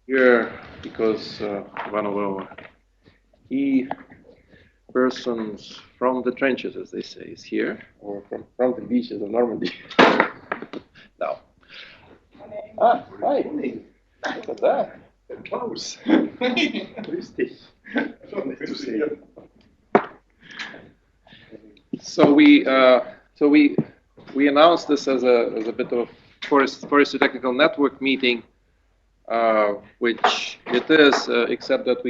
here because one of our key persons from the trenches, as they say, is here, or from the beaches of Normandy. Now. Ah, hi. Look at that. Close. Grüß dich. Nice to see you. So we announced this as a bit of a forestry technical network meeting, which it is, except that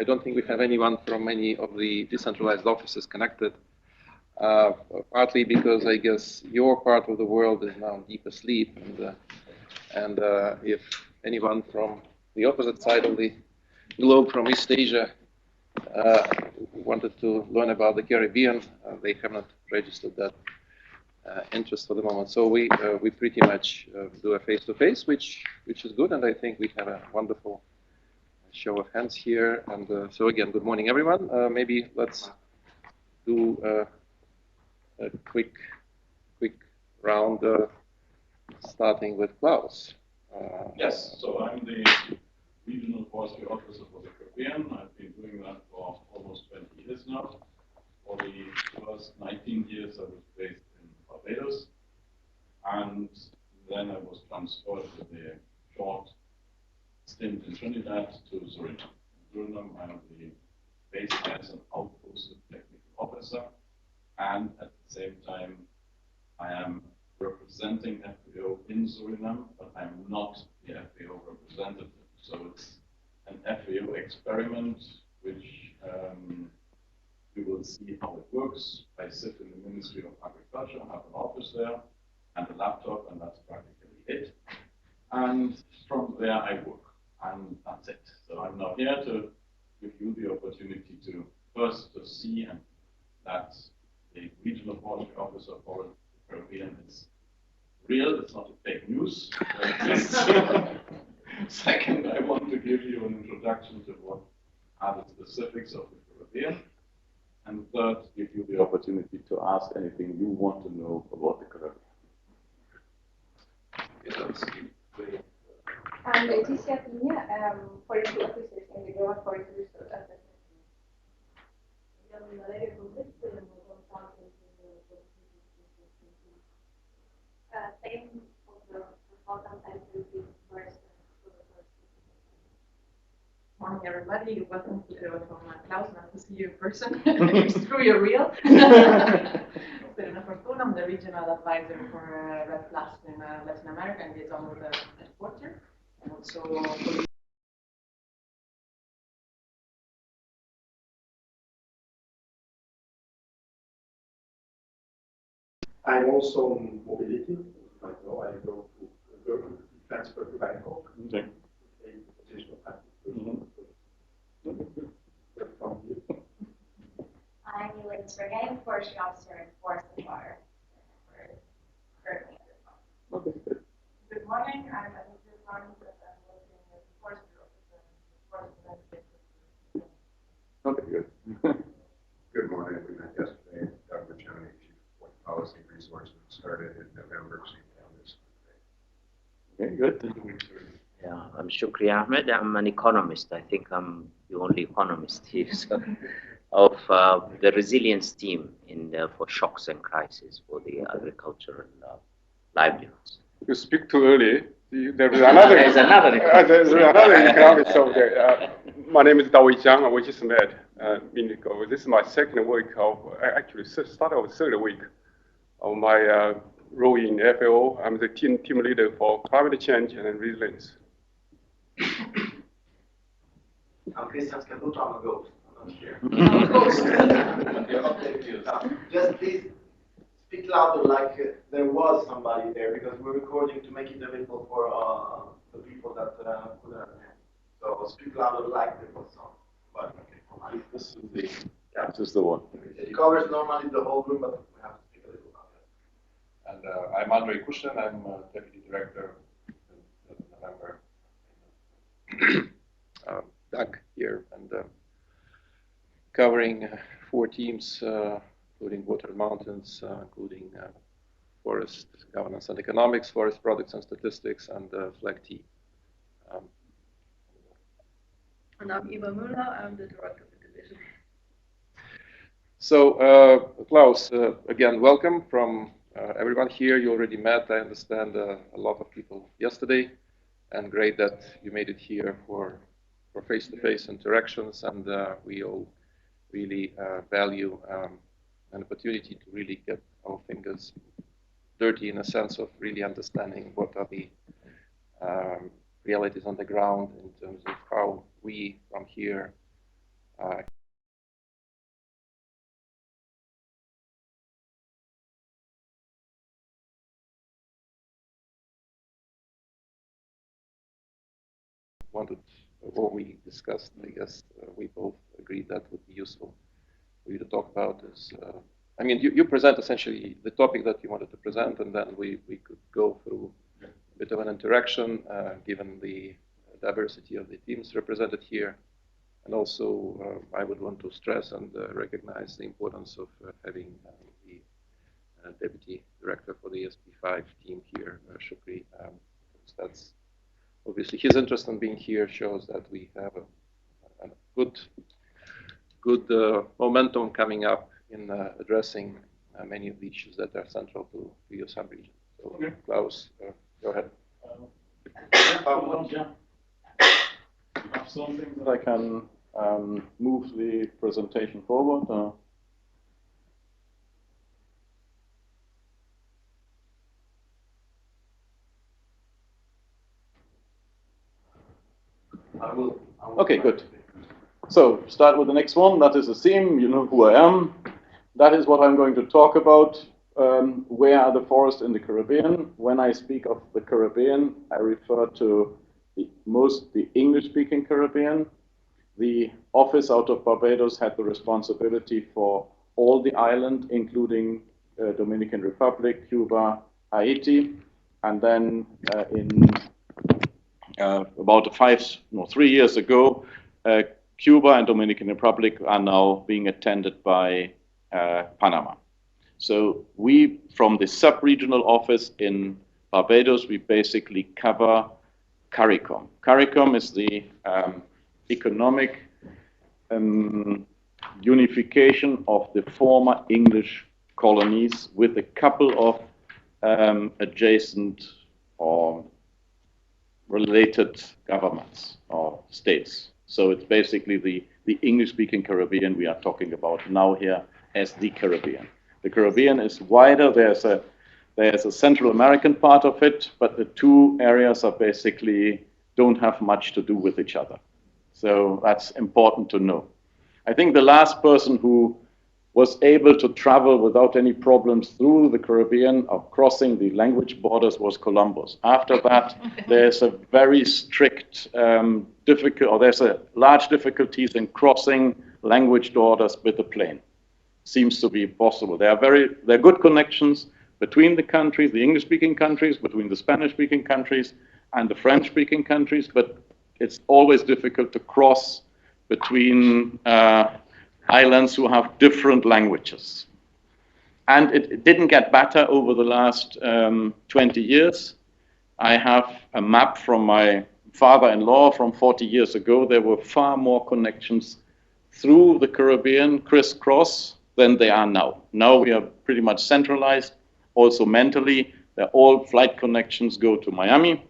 I don't think we have anyone from any of the decentralized offices connected. Partly because I guess your part of the world is now deep asleep, and if anyone from the opposite side of the globe, from East Asia, wanted to learn about the Caribbean, they have not registered that interest for the moment. So we pretty much do a face-to-face, which is good, and I think we have a wonderful show of hands here. And so again, good morning, everyone. Maybe let's do a quick round, starting with Klaus. Yes, so I'm the Regional Forestry Officer for the Caribbean. I've been doing that for almost 20 years now. For the first 19 years, I was based in Barbados, and then I was transferred with a short stint in Trinidad to Suriname. In Suriname, I'm the based as an outposted technical officer, and at the same time, I am representing FAO in Suriname, but I'm not the FAO representative. So it's an FAO experiment, which we will see how it works. I sit in the Ministry of Agriculture, have an office there, and a laptop, and that's practically it. And from there, I work, and that's it. So I'm now here to give you the opportunity to first to see and that the Regional Forestry Officer for the Caribbean is real, it's not a fake news. Second, I want to give you an introduction to what are the specifics of the Caribbean. And third, give you the opportunity to ask anything you want to know about the Caribbean. I'm Leticia Pina, Forestry Officer in the Global Forest Resource Assessment. Same consultant and forest. Morning, everybody. Welcome to Klaus. Nice to see you in person. It's true, you're real. Serena Fortuna, I'm the regional advisor for Red Plus in Latin America and liaison with the headquarters. And also I'm also on mobility. I know I go to transfer to Bangkok. Okay. I'm Elaine Sergey, Forestry Officer in Forest and Water. Currently at this moment. Okay. good morning. I'm Anita Farms and I'm working as a forestry officer in forest landscape. Okay, good. Good morning. We met yesterday. Doug Macione, Chief of Policy Resources, started in November. So you found this Okay, good. Yeah, I'm Shukri Ahmed. I'm an economist. I think I'm the only economist here of the resilience team for shocks and crises for the agricultural livelihoods. You speak too early. There is another. There's another. There's another economics over there. My name is Dao Zhang, which is med. This is my second week of, actually, start of third week of my role in FAO. I'm the team leader for climate change and resilience. I'm Christian Scaduto, I'm a ghost. I'm not here. Just please speak louder like there was somebody there because we're recording to make it available for the people that couldn't attend. So speak louder like there was somebody. This is the, yeah, this is the one. It covers normally the whole room, but we have to speak a little louder. And I'm Andrei Kushin. I'm Deputy Director in November. Doug here, and covering 4 teams, including water and mountains, including forest governance and economics, forest products and statistics, and FLEG-T. And I'm Eva Müller. I'm the director of the division. So, Klaus, again, welcome from everyone here. You already met, I understand, a lot of people yesterday, and great that you made it here for face-to-face interactions, and we all really value an opportunity to really get our fingers dirty in a sense of really understanding what are the realities on the ground in terms of how we from here wanted, or we discussed, I guess we both agreed that would be useful for you to talk about is, I mean, you present essentially the topic that you wanted to present, and then we could go through a bit of an interaction, given the diversity of the teams represented here. And also, I would want to stress and recognize the importance of having the Deputy Director for the SP5 team here, Shukri. That's obviously his interest in being here shows that we have a good momentum coming up in addressing many of the issues that are central to your sub-region. So, okay. Klaus, go ahead. I have something that I can move the presentation forward. I will okay, good. So, start with the next one. That is the theme. You know who I am. That is what I'm going to talk about. Where are the forests in the Caribbean? When I speak of the Caribbean, I refer to the English-speaking Caribbean. The office out of Barbados had the responsibility for all the island, including Dominican Republic, Cuba, Haiti, and then about 3 years ago, Cuba and Dominican Republic are now being attended by Panama. So we, from the sub-regional office in Barbados, we basically cover CARICOM. CARICOM is the economic unification of the former English colonies with a couple of adjacent or related governments or states. So it's basically the English-speaking Caribbean we are talking about now here as the Caribbean. The Caribbean is wider. There's a Central American part of it, but the two areas are basically don't have much to do with each other. So that's important to know. I think the last person who was able to travel without any problems through the Caribbean of crossing the language borders was Columbus. After that, there's a very strict, there's a large difficulties in crossing language borders with a plane. Seems to be possible. There are good connections between the countries, the English-speaking countries, between the Spanish-speaking countries and the French-speaking countries, but it's always difficult to cross between islands who have different languages. And it didn't get better over the last 20 years. I have a map from my father-in-law from 40 years ago. There were far more connections through the Caribbean, crisscross, than they are now. Now we are pretty much centralized, also mentally. All flight connections go to Miami,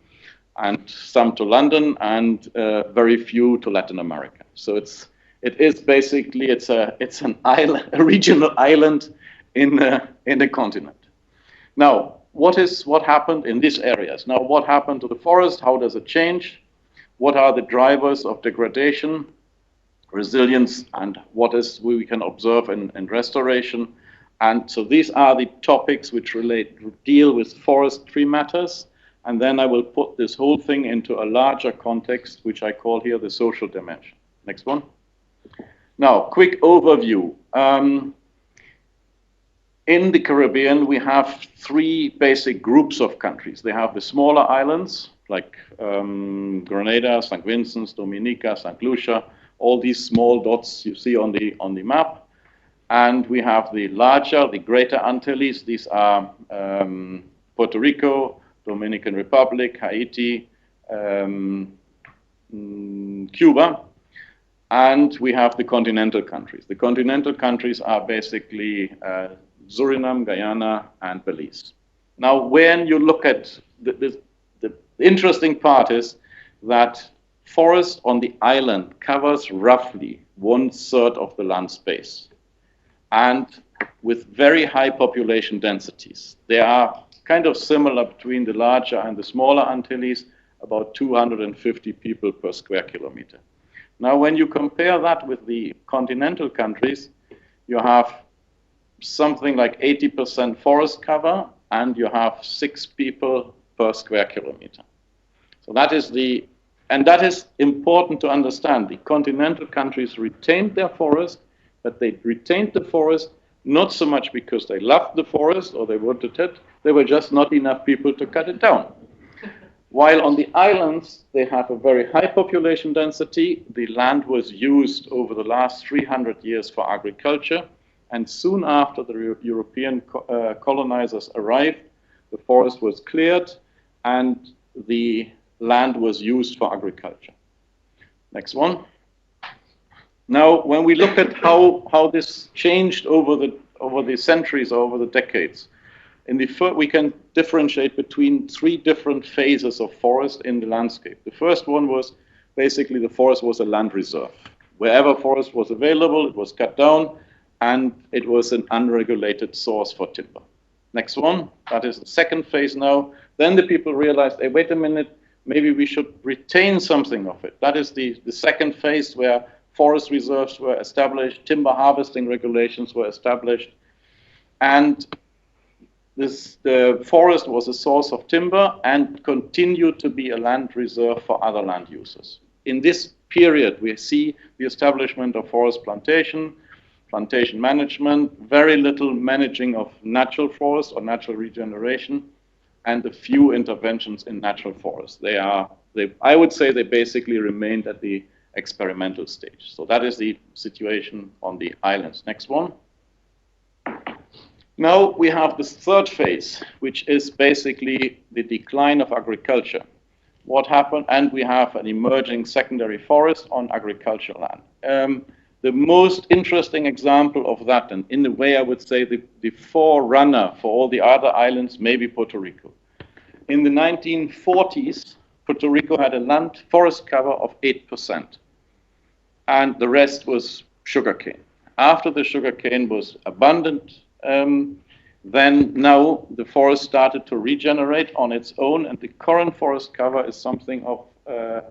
and some to London, and very few to Latin America. So it is basically it's an island, a regional island in the continent. Now, what happened in these areas? Now, what happened to the forest? How does it change? What are the drivers of degradation, resilience, and what is we can observe in restoration? And so these are the topics which deal with forestry matters. And then I will put this whole thing into a larger context, which I call here the social dimension. Next one. Now, quick overview. In the Caribbean, we have three basic groups of countries. They have the smaller islands, like Grenada, St. Vincent, Dominica, St. Lucia, all these small dots you see on the map. And we have the larger, the Greater Antilles. These are Puerto Rico, Dominican Republic, Haiti, Cuba. And we have the continental countries. The continental countries are basically Suriname, Guyana, and Belize. Now, when you look at the interesting part is that forest on the island covers roughly 1/3 of the land space, and with very high population densities. They are kind of similar between the larger and the smaller Antilles, about 250 people per square kilometer. Now, when you compare that with the continental countries, you have something like 80% forest cover, and you have 6 people per square kilometer. So that is important to understand. The continental countries retained their forest, but they retained the forest not so much because they loved the forest or they wanted it, there were just not enough people to cut it down. While on the islands, they have a very high population density. The land was used over the last 300 years for agriculture. And soon after the European colonizers arrived, the forest was cleared and the land was used for agriculture. Next one. Now, when we look at how this changed over the centuries, over the decades, we can differentiate between 3 different phases of forest in the landscape. The first one was basically the forest was a land reserve. Wherever forest was available, it was cut down, and it was an unregulated source for timber. Next one, that is the second phase now. Then the people realized, hey, wait a minute, maybe we should retain something of it. That is the second phase where forest reserves were established, timber harvesting regulations were established, and the forest was a source of timber and continued to be a land reserve for other land uses. In this period, we see the establishment of forest plantation management, very little managing of natural forest or natural regeneration, and a few interventions in natural forests. I would say they basically remained at the experimental stage. So that is the situation on the islands. Next one. Now we have this third phase, which is basically the decline of agriculture. What happened? And we have an emerging secondary forest on agricultural land. The most interesting example of that, and in a way I would say the forerunner for all the other islands, maybe Puerto Rico. In the 1940s, Puerto Rico had a land forest cover of 8%, and the rest was sugarcane. After the sugarcane was abundant, then now the forest started to regenerate on its own, and the current forest cover is something of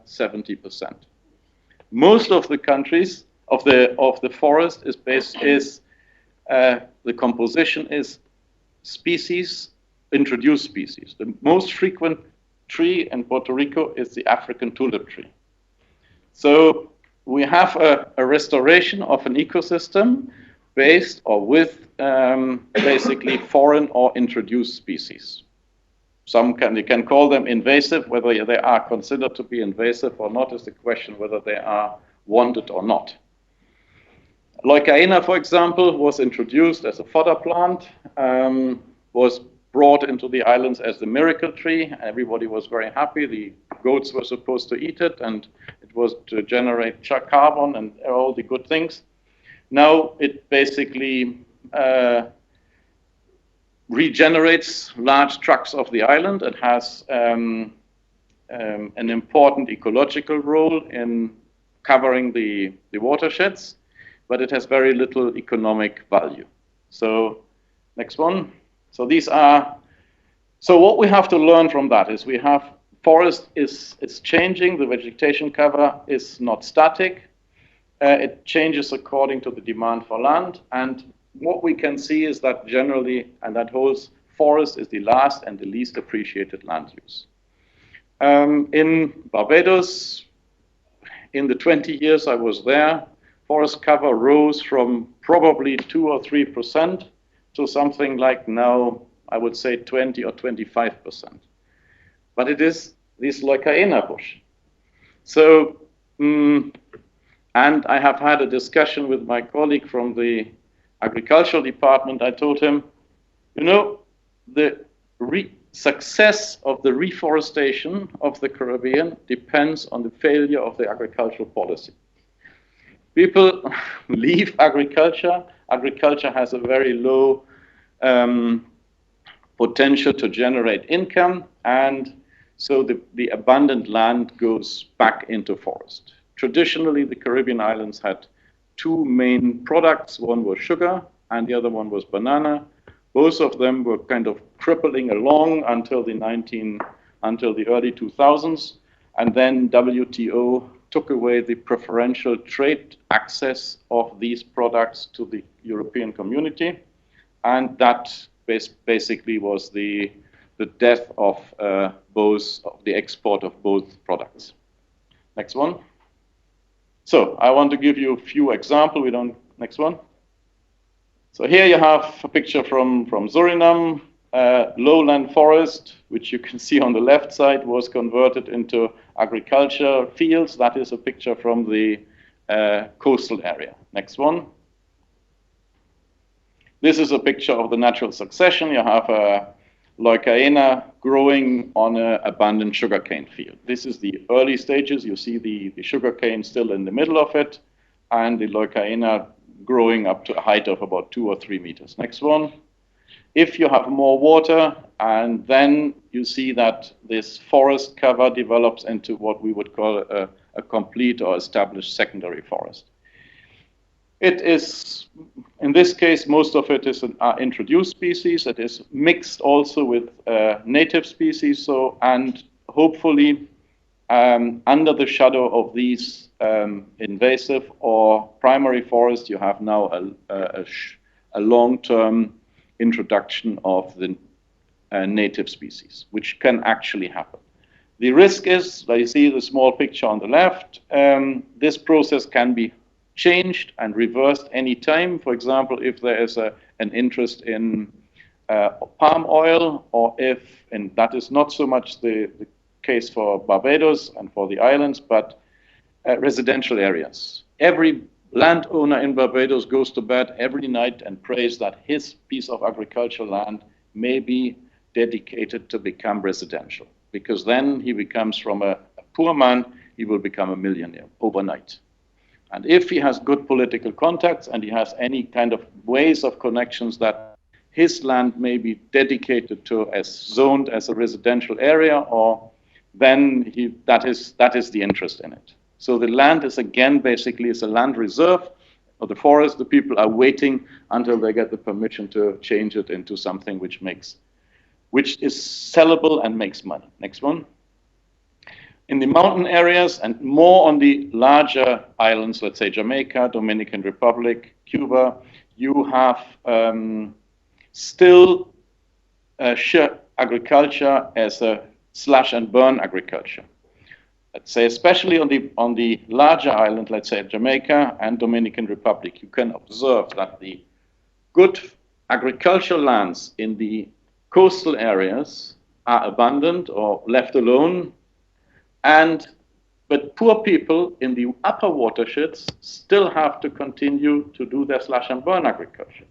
70%. Most of the countries of the forest the composition is species, introduced species. The most frequent tree in Puerto Rico is the African tulip tree. So we have a restoration of an ecosystem based or with basically foreign or introduced species. You can call them invasive. Whether they are considered to be invasive or not is the question, whether they are wanted or not. Leucaena, for example, was introduced as a fodder plant, was brought into the islands as the miracle tree. Everybody was very happy. The goats were supposed to eat it, and it was to generate carbon and all the good things. Now it basically regenerates large tracts of the island. It has an important ecological role in covering the watersheds, but it has very little economic value. So next one. So what we have to learn from that is we have forest is changing. The vegetation cover is not static. It changes according to the demand for land. And what we can see is that generally, and that holds, forest is the last and the least appreciated land use. In Barbados, in the 20 years I was there, forest cover rose from probably 2 or 3% to something like now, I would say 20 or 25%. But it is this Leucaena bush. So, and I have had a discussion with my colleague from the agricultural department. I told him, you know, the success of the reforestation of the Caribbean depends on the failure of the agricultural policy. People leave agriculture. Agriculture has a very low potential to generate income, and so the abundant land goes back into forest. Traditionally, the Caribbean islands had two main products. One was sugar, and the other one was banana. Both of them were kind of crippling along until the early 2000s, and then WTO took away the preferential trade access of these products to the European community, and that basically was the death of the export of both products. Next one. So I want to give you a few examples. Next one. So here you have a picture from Suriname. Lowland forest, which you can see on the left side, was converted into agriculture fields. That is a picture from the coastal area. Next one. This is a picture of the natural succession. You have a leucaena growing on an abundant sugarcane field. This is the early stages. You see the sugarcane still in the middle of it, and the leucaena growing up to a height of about 2 or 3 meters. Next one. If you have more water, and then you see that this forest cover develops into what we would call a complete or established secondary forest. It is, in this case, most of it is an introduced species. It is mixed also with native species. So, and hopefully, under the shadow of these invasive or primary forests, you have now a long-term introduction of the native species, which can actually happen. The risk is, like you see the small picture on the left, this process can be changed and reversed any time. For example, if there is an interest in palm oil, or if, and that is not so much the case for Barbados and for the islands, but residential areas. Every landowner in Barbados goes to bed every night and prays that his piece of agricultural land may be dedicated to become residential, because then he becomes, from a poor man, he will become a millionaire overnight. And if he has good political contacts and he has any kind of ways of connections that his land may be dedicated to, as zoned as a residential area, or then that is the interest in it. So the land is, again, basically is a land reserve of the forest. The people are waiting until they get the permission to change it into something which is sellable and makes money. Next one. In the mountain areas and more on the larger islands, let's say Jamaica, Dominican Republic, Cuba, you have still agriculture as a slash and burn agriculture. Let's say, especially on the larger island, let's say Jamaica and Dominican Republic, you can observe that the good agricultural lands in the coastal areas are abundant or left alone, but poor people in the upper watersheds still have to continue to do their slash and burn agriculture.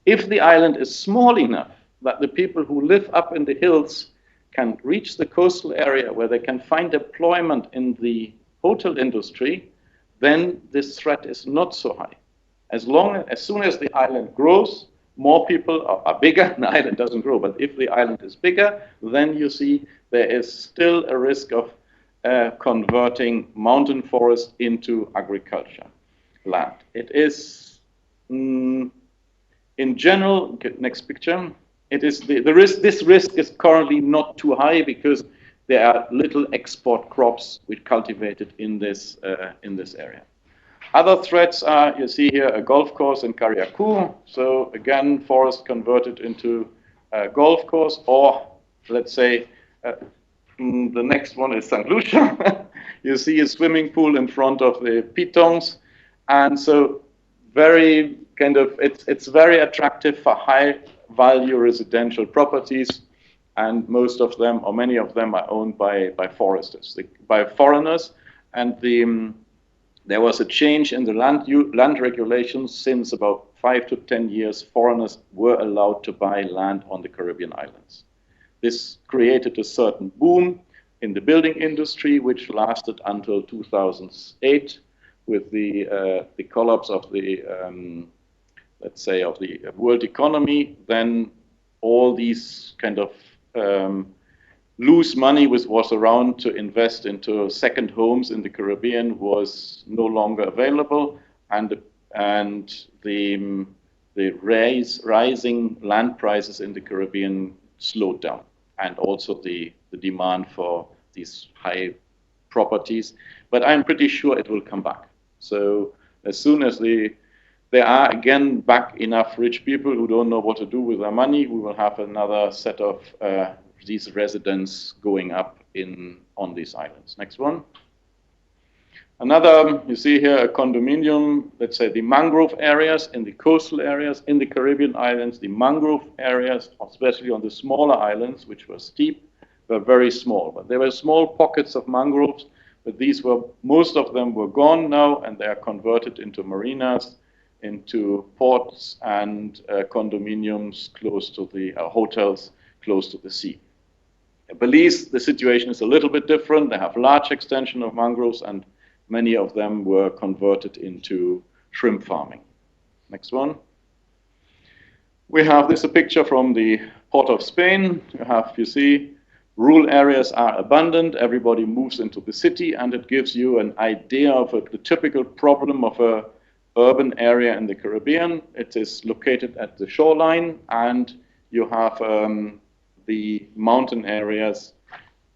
If the island is small enough that the people who live up in the hills can reach the coastal area where they can find employment in the hotel industry, then this threat is not so high. As soon as the island grows, more people are bigger. The island doesn't grow, but if the island is bigger, then you see there is still a risk of converting mountain forest into agriculture land. It is, in general, next picture. It is the risk. This risk is currently not too high because there are little export crops which cultivated in this area. Other threats are, you see here, a golf course in Carriacou. So again, forest converted into a golf course, or let's say the next one is St. Lucia. You see a swimming pool in front of the pitons, and so very kind of it's very attractive for high value residential properties, and most of them, or many of them, are owned by foresters, by foreigners. And there was a change in the land regulations since about 5 to 10 years. Foreigners were allowed to buy land on the Caribbean islands. This created a certain boom in the building industry, which lasted until 2008. the collapse of the let's say of the world economy, then all these kind of loose money was around to invest into second homes in the Caribbean was no longer available, and the rising land prices in the Caribbean slowed down, and also the demand for these high properties. But I'm pretty sure it will come back. So as soon as there are again back enough rich people who don't know what to do with their money, we will have another set of these residents going up on these islands. Next one. Another, you see here a condominium, let's say the mangrove areas in the coastal areas in the Caribbean islands, the mangrove areas, especially on the smaller islands, which were steep, were very small. But there were small pockets of mangroves, but most of them were gone now, and they are converted into marinas, into ports and condominiums close to the hotels close to the sea. In Belize, the situation is a little bit different. They have large extension of mangroves, and many of them were converted into shrimp farming. Next one. We have this a picture from the port of Spain. You see, rural areas are abundant. Everybody moves into the city, and it gives you an idea of the typical problem of a urban area in the Caribbean. It is located at the shoreline, and you have the mountain areas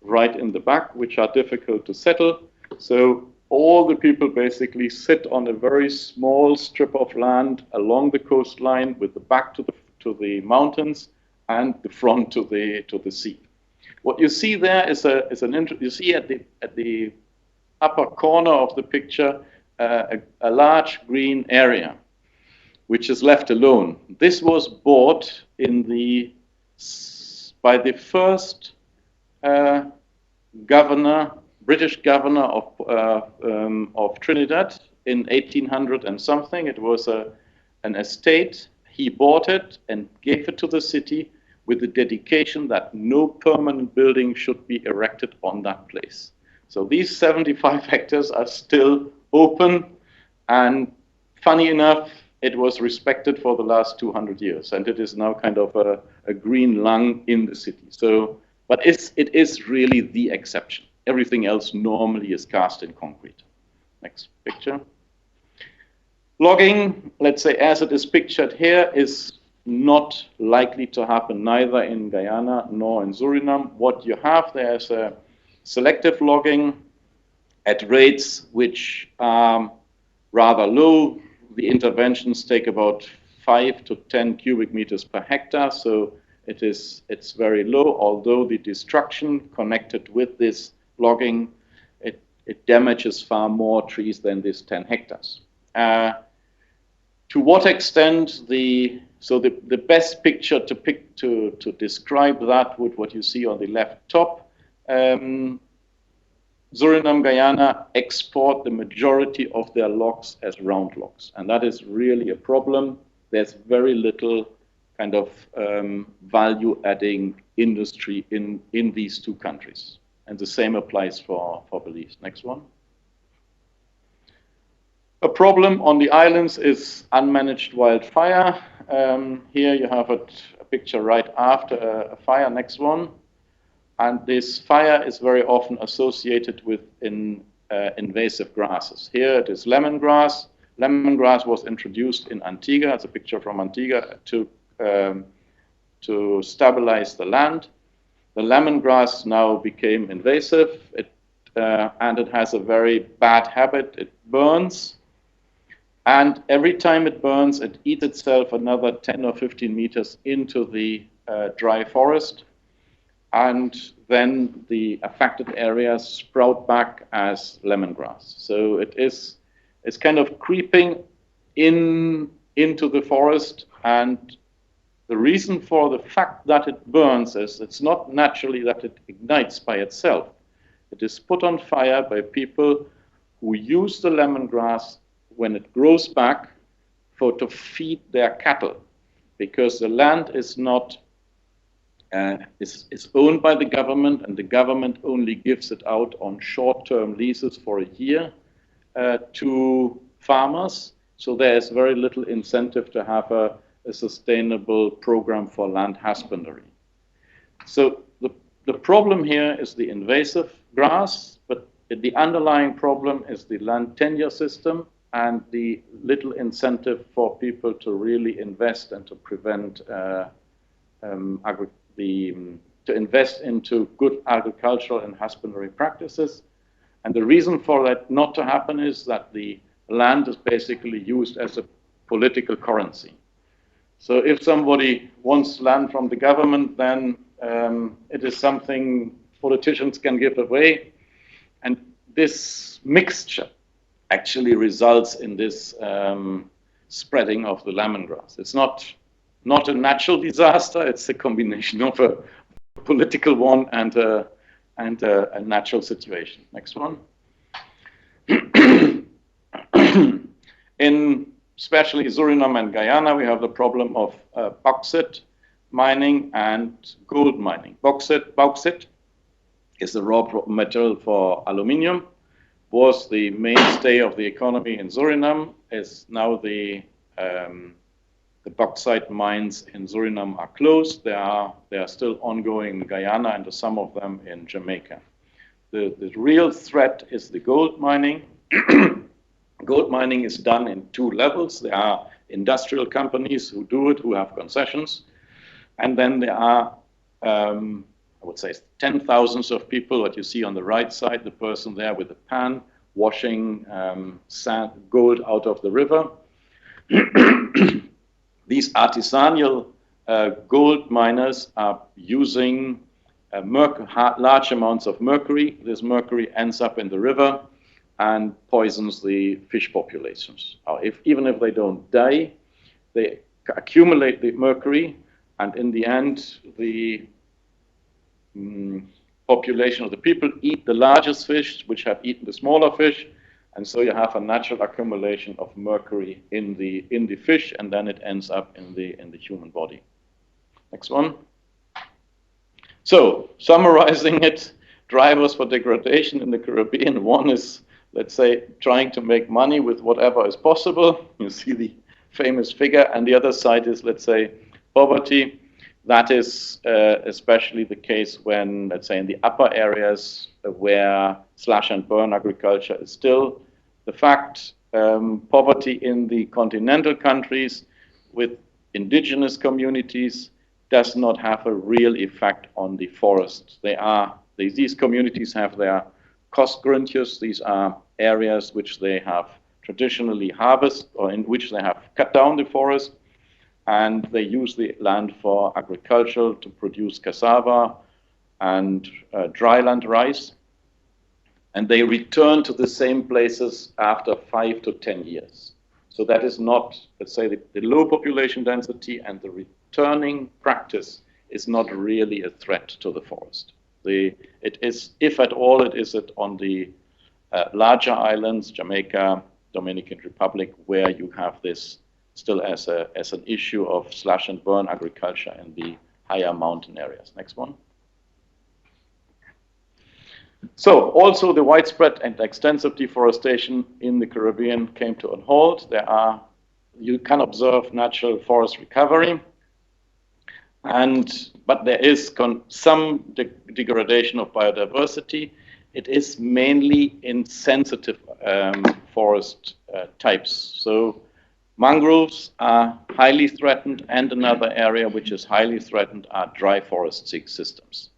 right in the back, which are difficult to settle. So all the people basically sit on a very small strip of land along the coastline with the back to the mountains and the front to the sea. What you see there is you see at the upper corner of the picture a large green area, which is left alone. This was bought by the first British governor of Trinidad in 1800 and something. It was an estate. He bought it and gave it to the city with the dedication that no permanent building should be erected on that place. So these 75 hectares are still open, and funny enough, it was respected for the last 200 years, and it is now kind of a green lung in the city. So, but it is really the exception. Everything else normally is cast in concrete. Next picture. Logging, let's say as it is pictured here, is not likely to happen neither in Guyana nor in Suriname. What you have there is a selective logging at rates which are rather low. The interventions take about 5 to 10 cubic meters per hectare, so it's very low, although the destruction connected with this logging, it damages far more trees than this 10 hectares. To what extent the best picture to describe that would what you see on the left top. Suriname, Guyana export the majority of their logs as round logs, and that is really a problem. There's very little kind of value-adding industry in these two countries, and the same applies for Belize. Next one. A problem on the islands is unmanaged wildfire. Here you have a picture right after a fire. Next one. And this fire is very often associated with invasive grasses. Here it is lemongrass. Lemongrass was introduced in Antigua. It's a picture from Antigua to stabilize the land. The lemongrass now became invasive, and it has a very bad habit. It burns, and every time it burns, it eats itself another 10 or 15 meters into the dry forest. And then the affected areas sprout back as lemongrass. So it's kind of creeping into the forest, and the reason for the fact that it burns is it's not naturally that it ignites by itself. It is put on fire by people who use the lemongrass when it grows back to feed their cattle, because the land is not is owned by the government, and the government only gives it out on short-term leases for a year, to farmers, so there is very little incentive to have a sustainable program for land husbandry. So the problem here is the invasive grass, but the underlying problem is the land tenure system and the little incentive for people to really invest and to prevent to invest into good agricultural and husbandry practices. And the reason for that not to happen is that the land is basically used as a political currency. So if somebody wants land from the government, then it is something politicians can give away. And this mixture actually results in this spreading of the lemongrass. It's not a natural disaster, it's a combination of a political one and a natural situation. Next one. In especially Suriname and Guyana, we have the problem of bauxite mining and gold mining. Bauxite is the raw material for aluminium, was the mainstay of the economy in Suriname, is now the bauxite mines in Suriname are closed. They are still ongoing in Guyana and some of them in Jamaica. The real threat is the gold mining. Gold mining is done in two levels. There are industrial companies who do it, who have concessions. And then there are, I would say, 10,000s of people, what you see on the right side, the person there with the pan washing sand, gold out of the river. These artisanal gold miners are using large amounts of mercury. This mercury ends up in the river and poisons the fish populations. Even if they don't die, they accumulate the mercury, and in the end, the population of the people eat the largest fish, which have eaten the smaller fish, and so you have a natural accumulation of mercury in the fish, and then it ends up in the human body. Next one. So, summarizing it, drivers for degradation in the Caribbean. One is, let's say, trying to make money with whatever is possible. You see the famous figure. And the other side is, let's say, poverty. That is especially the case when, let's say, in the upper areas where slash and burn agriculture is still the fact. Poverty in the continental countries with indigenous communities does not have a real effect on the forest. These communities have their cost gruntius. These are areas which they have traditionally harvested or in which they have cut down the forest, and they use the land for agriculture to produce cassava and dryland rice. And they return to the same places after 5 to 10 years. So that is not, let's say, the low population density and the returning practice is not really a threat to the forest. It is, if at all, it is on the larger islands, Jamaica, Dominican Republic, where you have this still as an issue of slash and burn agriculture in the higher mountain areas. Next one. So also the widespread and extensive deforestation in the Caribbean came to a halt. You can observe natural forest recovery, but there is some degradation of biodiversity. It is mainly in sensitive forest types. So mangroves are highly threatened, and another area which is highly threatened are dry forest systems.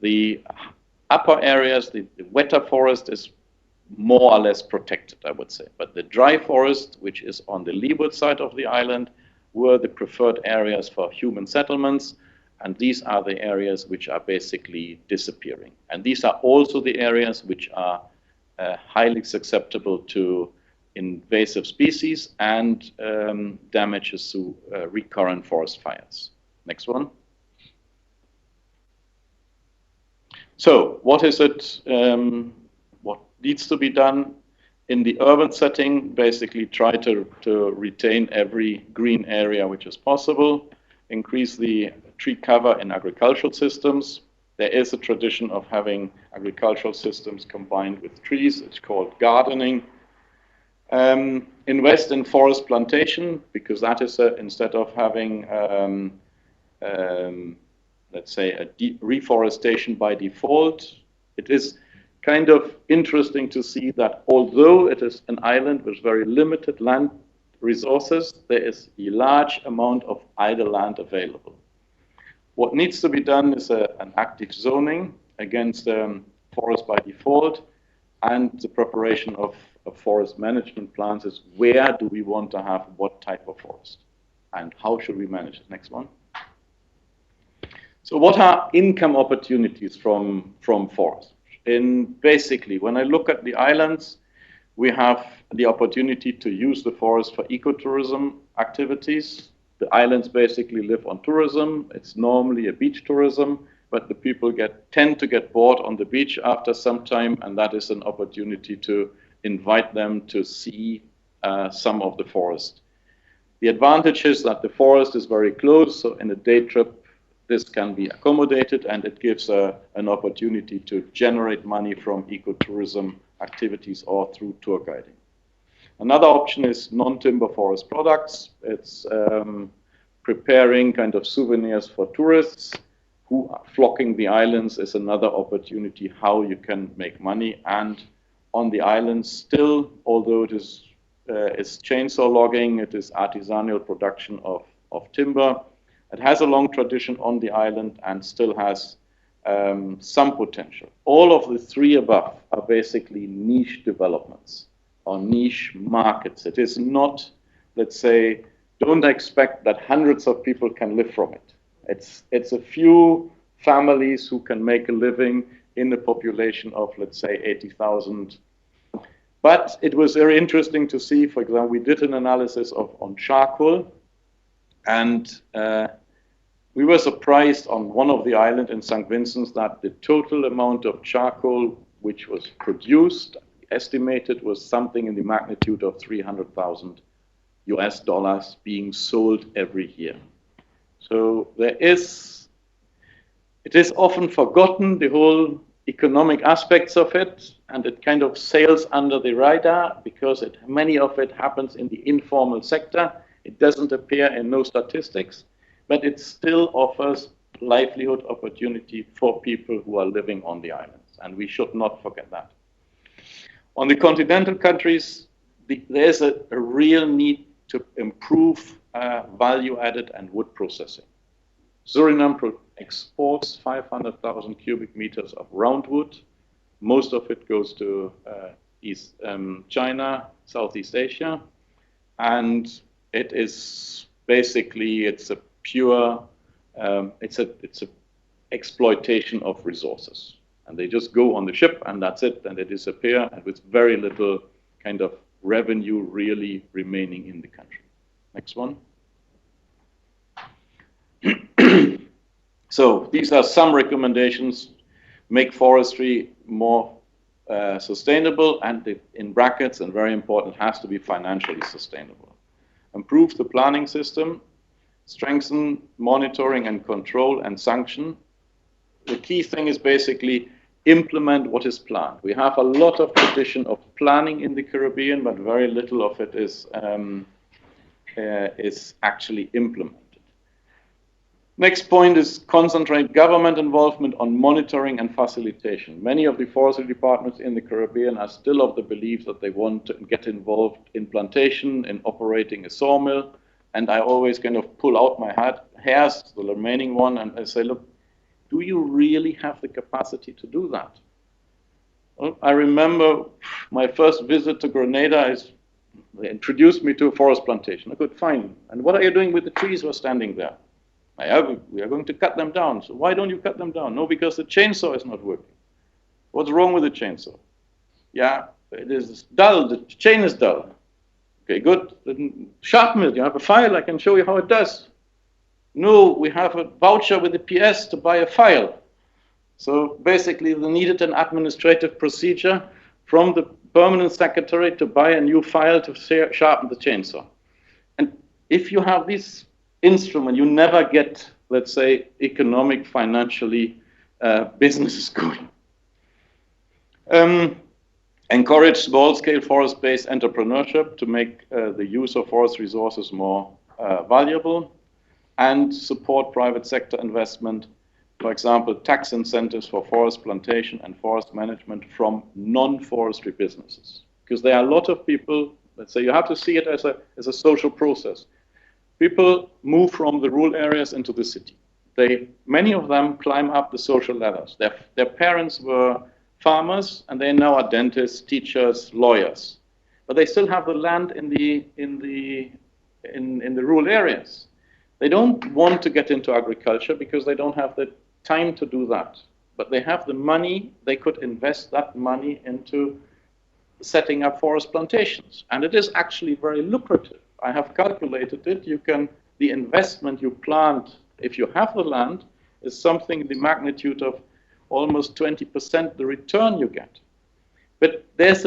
The upper areas, the wetter forest is more or less protected, I would say. But the dry forest, which is on the leeward side of the island, were the preferred areas for human settlements. And these are the areas which are basically disappearing. And these are also the areas which are highly susceptible to invasive species and damages to recurrent forest fires. Next one. So what is it, what needs to be done in the urban setting? Basically try to retain every green area which is possible, increase the tree cover in agricultural systems. There is a tradition of having agricultural systems combined with trees. It's called gardening. Invest in forest plantation, because that is instead of having, let's say, a reforestation by default, it is kind of interesting to see that although it is an island with very limited land resources, there is a large amount of idle land available. What needs to be done is an active zoning against forest by default, and the preparation of forest management plans is where do we want to have what type of forest and how should we manage it. Next one. So what are income opportunities from forest? Basically, when I look at the islands, we have the opportunity to use the forest for ecotourism activities. The islands basically live on tourism. It's normally a beach tourism, but the people tend to get bored on the beach after some time, and that is an opportunity to invite them to see some of the forest. The advantage is that the forest is very close, so in a day trip, this can be accommodated, and it gives an opportunity to generate money from ecotourism activities or through tour guiding. Another option is non-timber forest products. It's preparing kind of souvenirs for tourists who are flocking the islands is another opportunity how you can make money. And on the islands still, although it is chainsaw logging, it is artisanal production of timber. It has a long tradition on the island and still has some potential. All of the three above are basically niche developments or niche markets. It is not, let's say, don't expect that hundreds of people can live from it. It's a few families who can make a living in a population of, let's say, 80,000. But it was very interesting to see, for example, we did an analysis on charcoal, and we were surprised on one of the islands in St. Vincent that the total amount of charcoal which was produced, estimated, was something in the magnitude of $300,000 being sold every year. So it is often forgotten, the whole economic aspects of it, and it kind of sails under the radar because many of it happens in the informal sector. It doesn't appear in no statistics, but it still offers livelihood opportunity for people who are living on the islands, and we should not forget that. On the continental countries, there's a real need to improve value added and wood processing. Suriname exports 500,000 cubic meters of roundwood. Most of it goes to China, Southeast Asia, and it is basically, it's a pure, it's a exploitation of resources. And they just go on the ship and that's it, and they disappear, and with very little kind of revenue really remaining in the country. Next one. So these are some recommendations. Make forestry more sustainable, and in brackets, and very important, has to be financially sustainable. Improve the planning system, strengthen monitoring and control and sanction. The key thing is basically implement what is planned. We have a lot of tradition of planning in the Caribbean, but very little of it is actually implemented. Next point is concentrate government involvement on monitoring and facilitation. Many of the forestry departments in the Caribbean are still of the belief that they want to get involved in plantation, in operating a sawmill, and I always kind of pull out my hairs, the remaining one, and I say, look, do you really have the capacity to do that? Well, I remember my first visit to Grenada they introduced me to a forest plantation. I could fine. And what are you doing with the trees who are standing there? We are going to cut them down. So why don't you cut them down? No, because the chainsaw is not working. What's wrong with the chainsaw? Yeah, it is dull. The chain is dull. Okay, good. Sharp mill, you have a file, I can show you how it does. No, we have a voucher with the PS to buy a file. So basically they needed an administrative procedure from the permanent secretary to buy a new file to sharpen the chainsaw. And if you have this instrument, you never get, let's say, economic, financially businesses going. encourage small-scale forest-based entrepreneurship to make the use of forest resources more valuable, and support private sector investment, for example, tax incentives for forest plantation and forest management from non-forestry businesses. Because there are a lot of people, let's say you have to see it as a social process. People move from the rural areas into the city. Many of them climb up the social ladders. Their parents were farmers, and they now are dentists, teachers, lawyers. But they still have the land in the rural areas. They don't want to get into agriculture because they don't have the time to do that. But they have the money, they could invest that money into setting up forest plantations. And it is actually very lucrative. I have calculated it. The investment you plant, if you have the land, is something in the magnitude of almost 20% the return you get. But there's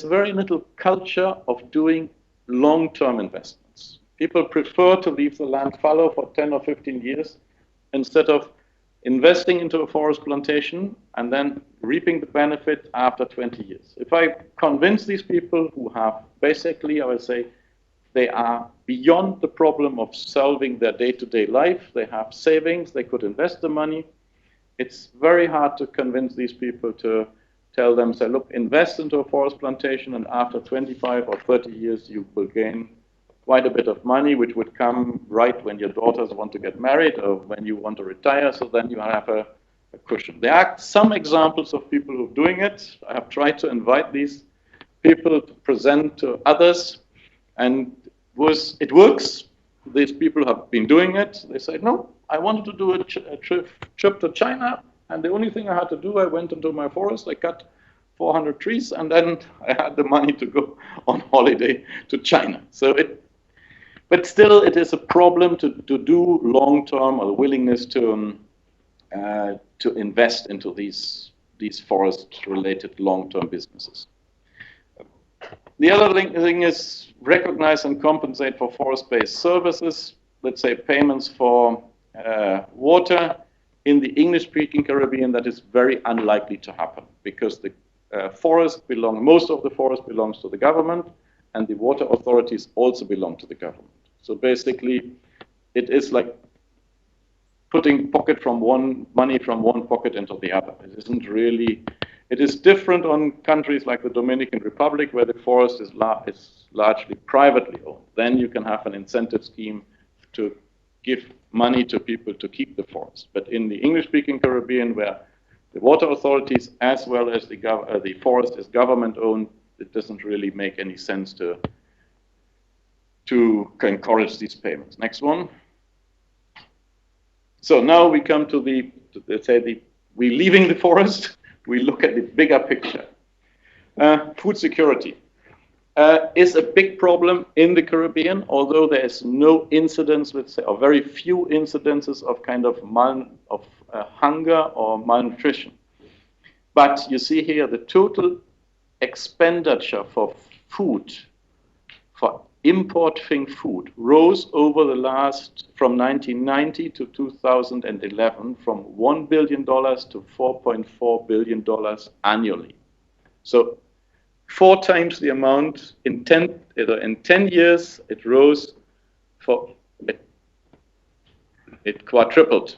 very little culture of doing long-term investments. People prefer to leave the land fallow for 10 or 15 years instead of investing into a forest plantation and then reaping the benefit after 20 years. If I convince these people who have basically, I would say, they are beyond the problem of solving their day-to-day life, they have savings, they could invest the money, it's very hard to convince these people to tell them, say, look, invest into a forest plantation, and after 25 or 30 years, you will gain quite a bit of money, which would come right when your daughters want to get married or when you want to retire, so then you have a cushion. There are some examples of people who are doing it. I have tried to invite these people to present to others, and it works. These people have been doing it. They said, no, I wanted to do a trip to China, and the only thing I had to do, I went into my forest, I cut 400 trees, and then I had the money to go on holiday to China. But still, it is a problem to do long-term, or the willingness to invest into these forest-related long-term businesses. The other thing is recognize and compensate for forest-based services. Let's say payments for water. In the English-speaking Caribbean, that is very unlikely to happen because the most of the forest belongs to the government, and the water authorities also belong to the government. So basically, it is like putting money from one pocket into the other. It isn't really. It is different on countries like the Dominican Republic, where the forest is largely privately owned. Then you can have an incentive scheme to give money to people to keep the forest. But in the English-speaking Caribbean, where the water authorities as well as the forest is government-owned, it doesn't really make any sense to encourage these payments. Next one. So now we come to we're leaving the forest. We look at the bigger picture. Food security is a big problem in the Caribbean, although there is no incidence, let's say, or very few incidences of kind of hunger or malnutrition. But you see here the total expenditure for food, for importing food, rose over the from 1990 to 2011, from $1 billion to $4.4 billion annually. So 4 times the amount in 10 years, it rose it quadrupled.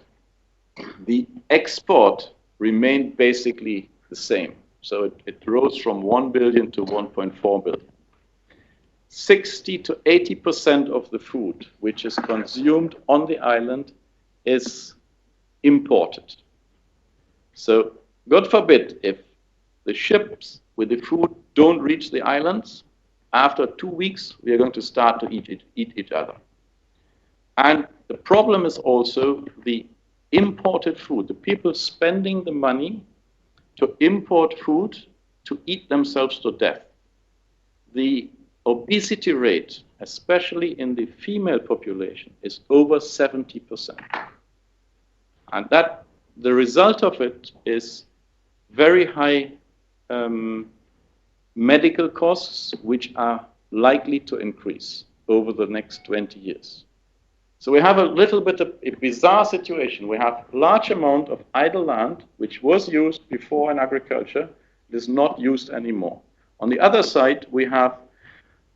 The export remained basically the same. So it rose from 1 billion to 1.4 billion. 60 to 80% of the food which is consumed on the island is imported. So God forbid if the ships with the food don't reach the islands, after 2 weeks we are going to start to eat each other. And the problem is also the imported food, the people spending the money to import food to eat themselves to death. The obesity rate, especially in the female population, is over 70%. And the result of it is very high medical costs, which are likely to increase over the next 20 years. So we have a little bit of a bizarre situation. We have a large amount of idle land, which was used before in agriculture, It is not used anymore. On the other side, we have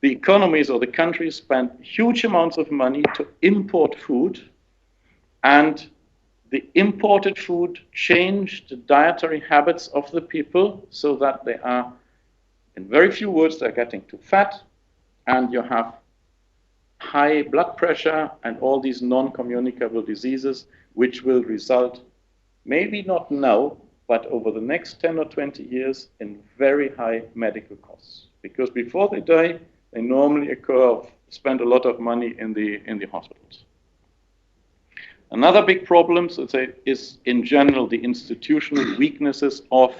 the economies or the countries spend huge amounts of money to import food, and the imported food changed the dietary habits of the people so that they are, in very few words, they're getting too fat, and you have high blood pressure and all these non-communicable diseases, which will result, maybe not now, but over the next 10 or 20 years, in very high medical costs. Because before they die, they normally spend a lot of money in the hospitals. Another big problem, so to say, is in general the institutional weaknesses of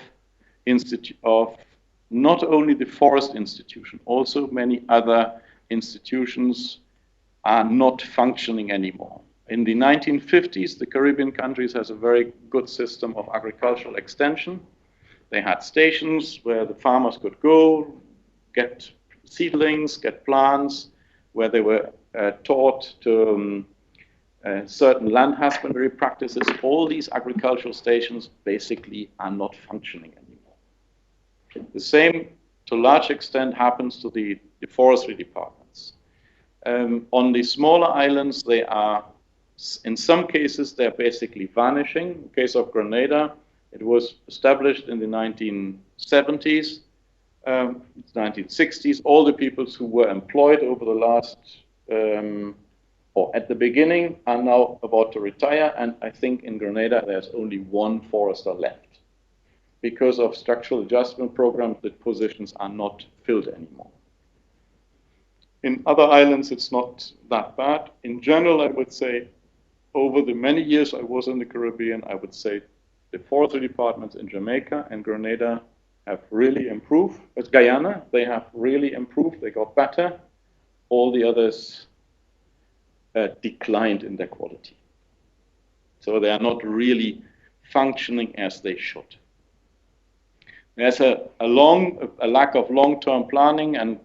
not only the forest institution, also many other institutions are not functioning anymore. In the 1950s, the Caribbean countries has a very good system of agricultural extension. They had stations where the farmers could go, get seedlings, get plants, where they were taught to certain land husbandry practices. All these agricultural stations basically are not functioning anymore. The same, to a large extent, happens to the forestry departments. On the smaller islands, they are, in some cases, they're basically vanishing. In the case of Grenada, it was established in the 1970s, 1960s. All the people who were employed over the last, or at the beginning, are now about to retire. And I think in Grenada, there's only one forester left. Because of structural adjustment programs, the positions are not filled anymore. In other islands, it's not that bad. In general, I would say, over the many years I was in the Caribbean, I would say the forestry departments in Jamaica and Grenada have really improved. With Guyana, they have really improved. They got better. All the others declined in their quality. So they are not really functioning as they should. There's a lack of long-term planning, and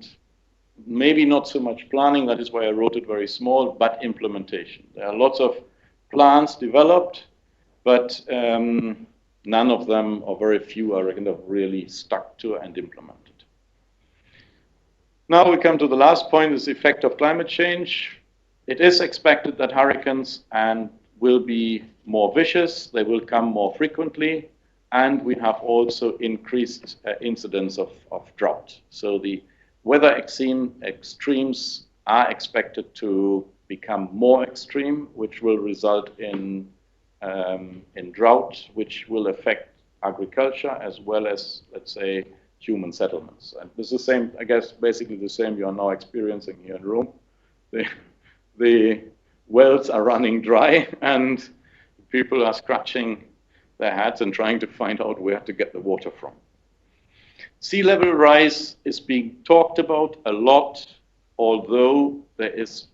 maybe not so much planning, that is why I wrote it very small, but implementation. There are lots of plans developed, but none of them, or very few, are kind of really stuck to and implemented. Now we come to the last point, is the effect of climate change. It is expected that hurricanes will be more vicious, they will come more frequently, and we have also increased incidence of drought. So the weather extremes are expected to become more extreme, which will result in drought, which will affect agriculture as well as, let's say, human settlements. And this is the same, I guess, basically the same you are now experiencing here in Rome. The wells are running dry, and people are scratching their heads and trying to find out where to get the water from. Sea level rise is being talked about a lot, although there is,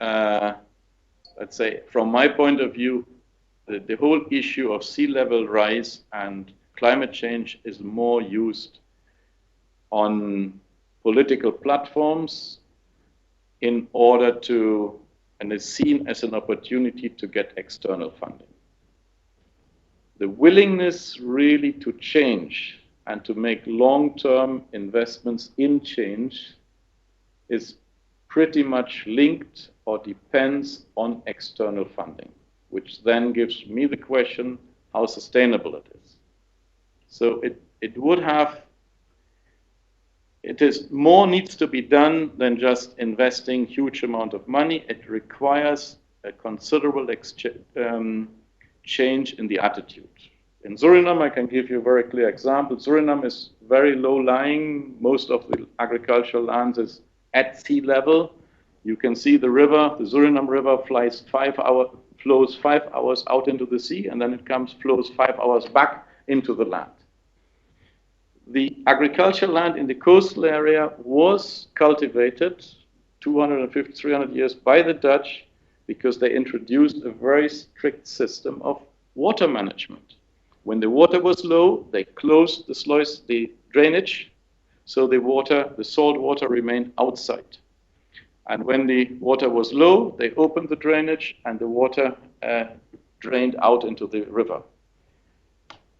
let's say, from my point of view, the whole issue of sea level rise and climate change is more used on political platforms in order to, and is seen as an opportunity to get external funding. The willingness really to change and to make long-term investments in change is pretty much linked or depends on external funding, which then gives me the question how sustainable it is. So more needs to be done than just investing huge amount of money. It requires a considerable change in the attitude. In Suriname, I can give you a very clear example. Suriname is very low lying. Most of the agricultural land is at sea level. You can see the river, the Suriname River flows 5 hours out into the sea, and then it flows 5 hours back into the land. The agricultural land in the coastal area was cultivated 250, 300 years by the Dutch because they introduced a very strict system of water management. When the water was low, they closed the drainage, so the salt water remained outside. And when the water was low, they opened the drainage and the water drained out into the river.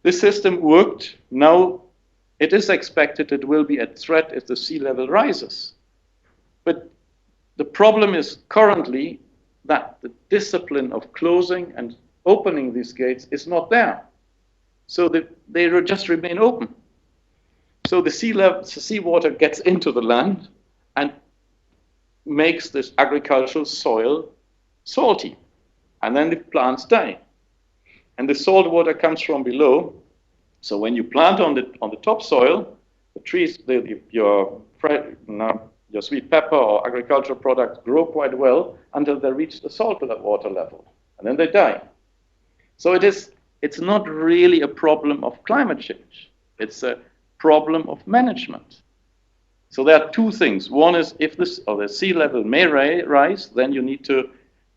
This system worked. Now it is expected it will be a threat if the sea level rises. But the problem is currently that the discipline of closing and opening these gates is not there. So they just remain open. So the seawater gets into the land and makes this agricultural soil salty. And then the plants die. And the salt water comes from below. So when you plant on the topsoil, the trees, your sweet pepper or agricultural products grow quite well until they reach the salt water level. And then they die. So it's not really a problem of climate change. It's a problem of management. So there are two things. One is if the sea level may rise, then you need to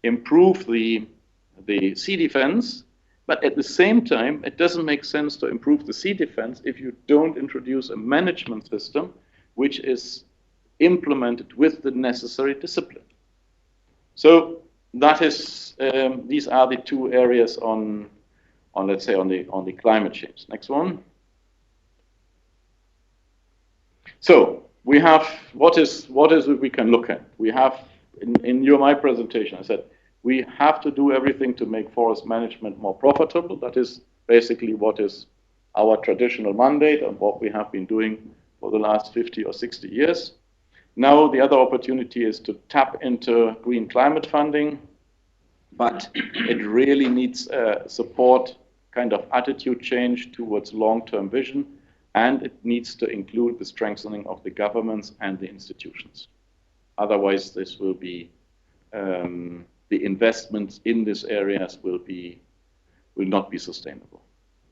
improve the sea defense. But at the same time, it doesn't make sense to improve the sea defense if you don't introduce a management system which is implemented with the necessary discipline. So that is, these are the two areas on let's say on the climate change. Next one. So we have what is it we can look at? We have in my presentation I said we have to do everything to make forest management more profitable. That is basically what is our traditional mandate and what we have been doing for the last 50 or 60 years. Now the other opportunity is to tap into green climate funding, but it really needs support, kind of attitude change towards long-term vision, and it needs to include the strengthening of the governments and the institutions. Otherwise, this will be the investments in these areas will not be sustainable.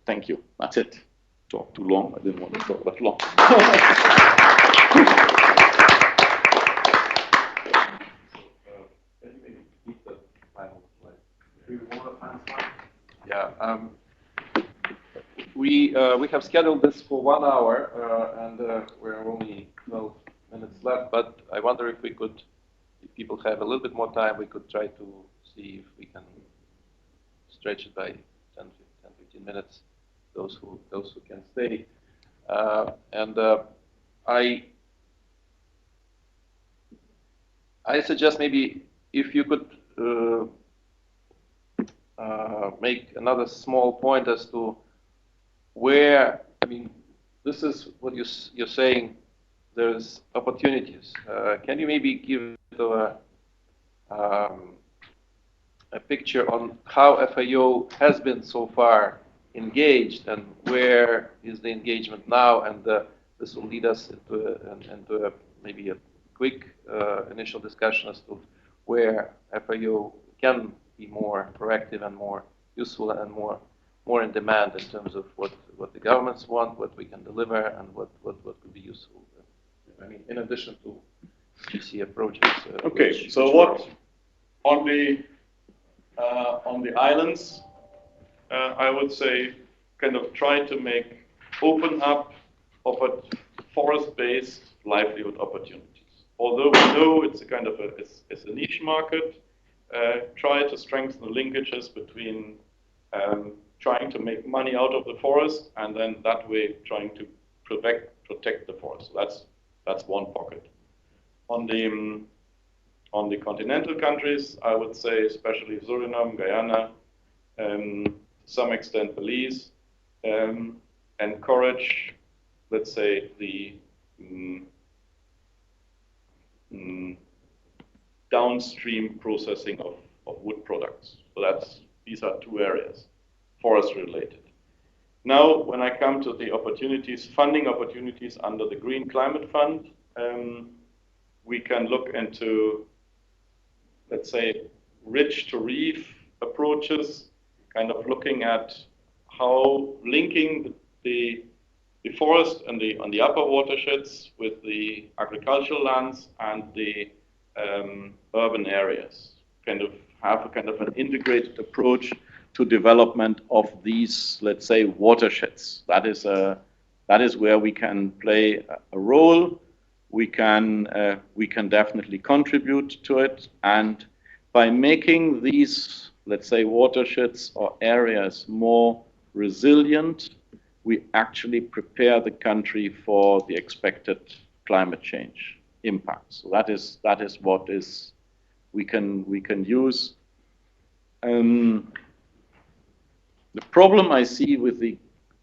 Thank you. That's it. Talk too long. I didn't want to talk that long. Yeah. We have scheduled this for 1 hour, and we're only 12 minutes left. But I wonder if we could, if people have a little bit more time, we could try to see if we can stretch it by 10-15 minutes. Those who can stay, I suggest maybe if you could make another small point as to where, I mean, this is what you're saying, there's opportunities. Can you maybe give a picture on how FAO has been so far engaged and where is the engagement now? And this will lead us into maybe a quick initial discussion as to where FAO can be more proactive and more useful and more in demand in terms of what the governments want, what we can deliver, and what could be useful. I mean, in addition to GCF projects. Okay, so what on the islands, I would say, kind of try to open up forest-based livelihood opportunities. Although we know it's a kind of it's a niche market, try to strengthen the linkages between trying to make money out of the forest and then that way trying to protect the forest. So that's one pocket. On the continental countries, I would say especially Suriname, Guyana, to some extent Belize, encourage, let's say, the downstream processing of wood products. So these are two areas, forest related. Now, when I come to the opportunities, funding opportunities under the Green Climate Fund, we can look into, let's say, ridge to reef approaches, kind of looking at how linking the forest and on the upper watersheds with the agricultural lands and the urban areas, kind of have a kind of an integrated approach to development of these, let's say, watersheds. That is where we can play a role. We can definitely contribute to it, and by making these, let's say, watersheds or areas more resilient, we actually prepare the country for the expected climate change impacts. So that is what is we can use. The problem I see with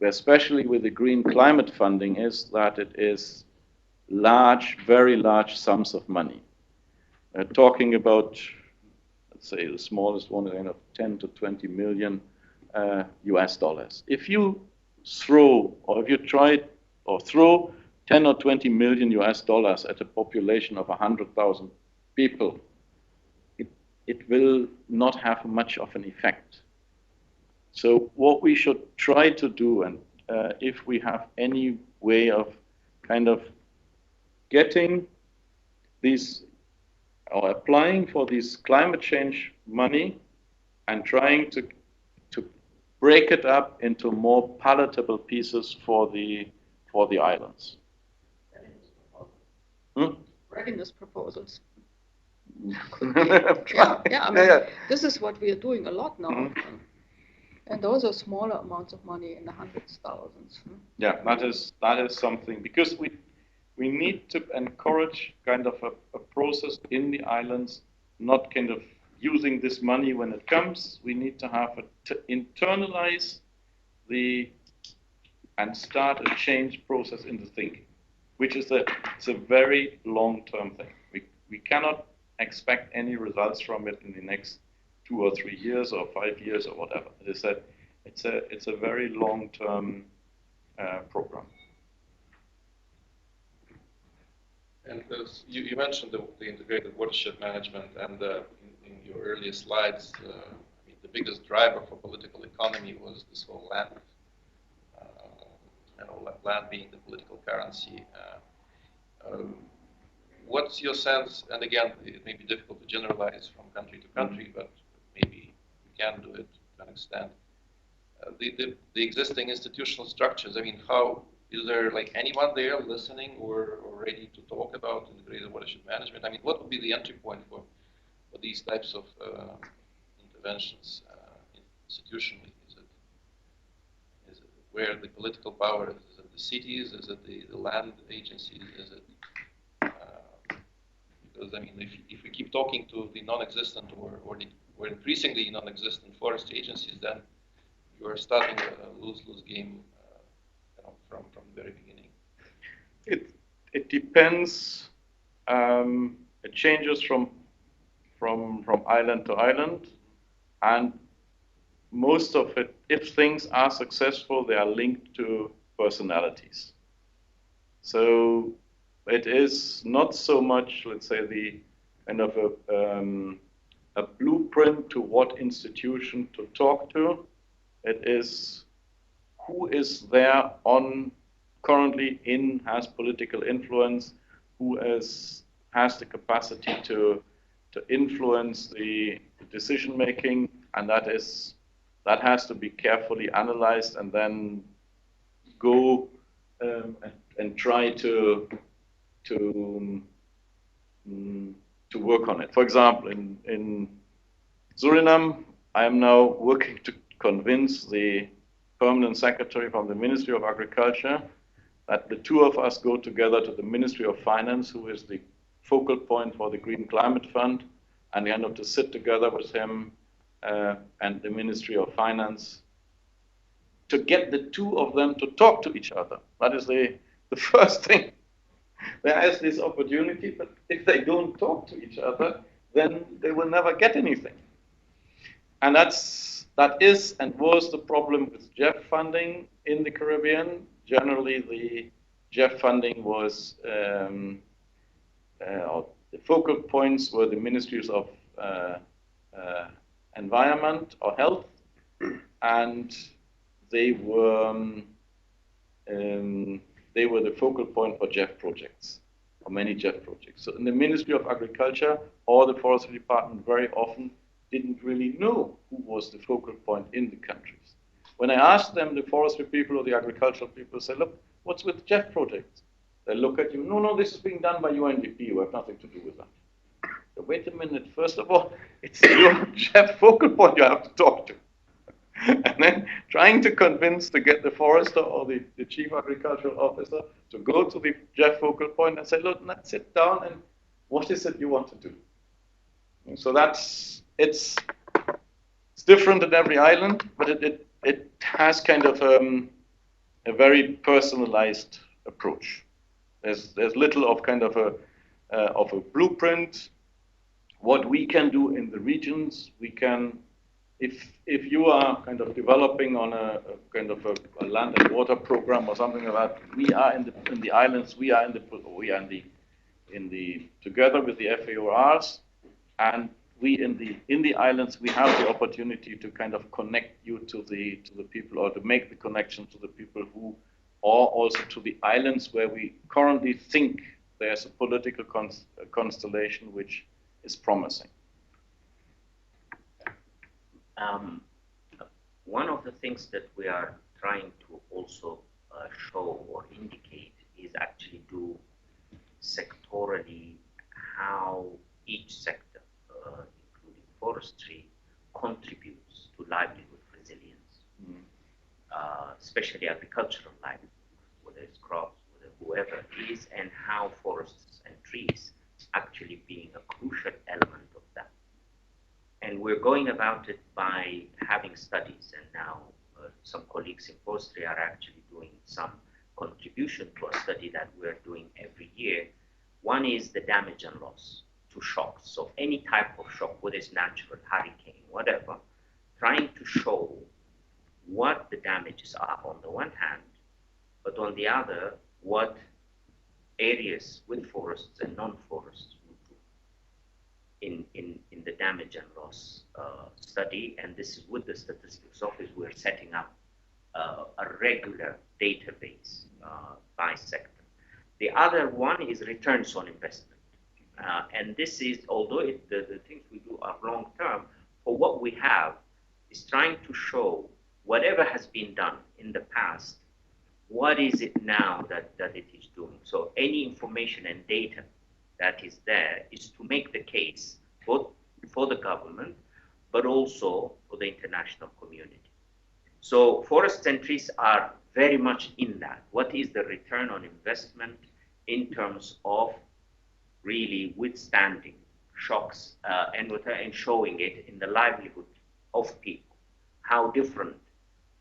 especially with the green climate funding, is that it is large, very large sums of money. Talking about, let's say, the smallest one is 10 to 20 million US dollars. If you throw, or if you try or throw 10 or 20 million US dollars at a population of 100,000 people, it will not have much of an effect. So what we should try to do, and if we have any way of kind of getting these, or applying for this climate change money and trying to break it up into more palatable pieces for the islands. Readiness proposals. I mean, this is what we are doing a lot now. And those are smaller amounts of money in the hundreds, thousands. Yeah, that is something, because we need to encourage kind of a process in the islands, not kind of using this money when it comes. We need to have internalize and start a change process in the thinking, which is it's a very long-term thing. We cannot expect any results from it in the next 2 or 3 years or 5 years or whatever. It's a very long-term program. And you mentioned the integrated watershed management, and in your earlier slides, I mean, the biggest driver for political economy was this whole land, land being the political currency. What's your sense? And again, it may be difficult to generalize from country to country, but maybe we can do it to an extent. The existing institutional structures. I mean, how is there like anyone there listening or ready to talk about integrated watershed management? I mean, what would be the entry point for these types of interventions institutionally? Is it where the political power is? Is it the cities? Is it the land agencies? Is it because I mean, if we keep talking to the non-existent or increasingly non-existent forest agencies, then you are starting a lose-lose game from the very beginning. It depends. It changes from island to island, and most of it, if things are successful, they are linked to personalities. So it is not so much, let's say, the kind of a blueprint to what institution to talk to. It is who is there currently has political influence, who has the capacity to influence the decision making, and that has to be carefully analyzed and then go and try to work on it. For example, in Suriname, I am now working to convince the permanent secretary from the Ministry of Agriculture that the two of us go together to the Ministry of Finance, who is the focal point for the Green Climate Fund, and we to sit together with him and the Ministry of Finance to get the two of them to talk to each other. That is the first thing. There is this opportunity, but if they don't talk to each other, then they will never get anything. And that is and was the problem with JEF funding in the Caribbean. Generally, the JEF funding was, the focal points were the ministries of environment or health, and they were the focal point for JEF projects, or many JEF projects. So in the Ministry of Agriculture or the Forestry Department very often didn't really know who was the focal point in the countries. When I asked them, the forestry people or the agricultural people say, look, what's with JEF projects? They look at you, no, this is being done by UNDP, you have nothing to do with that. So wait a minute, first of all, it's your JEF focal point you have to talk to. and then trying to convince to get the forester or the chief agricultural officer to go to the Jeff focal point and say, look, let's sit down and what is it you want to do? And so it's different in every island, but it has kind of a very personalized approach. There's little of kind of a blueprint. What we can do in the regions, we can, if you are kind of developing on a kind of a land and water program or something like that, we are in the islands, we are in the together with the FAORs, and we in the islands, we have the opportunity to kind of connect you to the people, or to make the connection to the people who, or also to the islands where we currently think there's a political constellation which is promising. One of the things that we are trying to also show or indicate is actually do sectorally how each sector, including forestry, contributes to livelihood resilience, especially agricultural livelihood, whether it's crops, whether whoever it is, and how forests and trees actually being a crucial element of that. And we're going about it by having studies, and now some colleagues in forestry are actually doing some contribution to a study that we're doing every year. One is the damage and loss to shocks. So any type of shock, whether it's natural, hurricane, whatever, trying to show what the damages are on the one hand, but on the other, what areas with forests and non-forests would do in the damage and loss study. And this is with the Statistics Office, we're setting up a regular database by sector. The other one is returns on investment. And this is, although the things we do are long-term, for what we have is trying to show whatever has been done in the past, what is it now that it is doing? So any information and data that is there is to make the case both for the government, but also for the international community. So forests and trees are very much in that. What is the return on investment in terms of really withstanding shocks and showing it in the livelihood of people? How different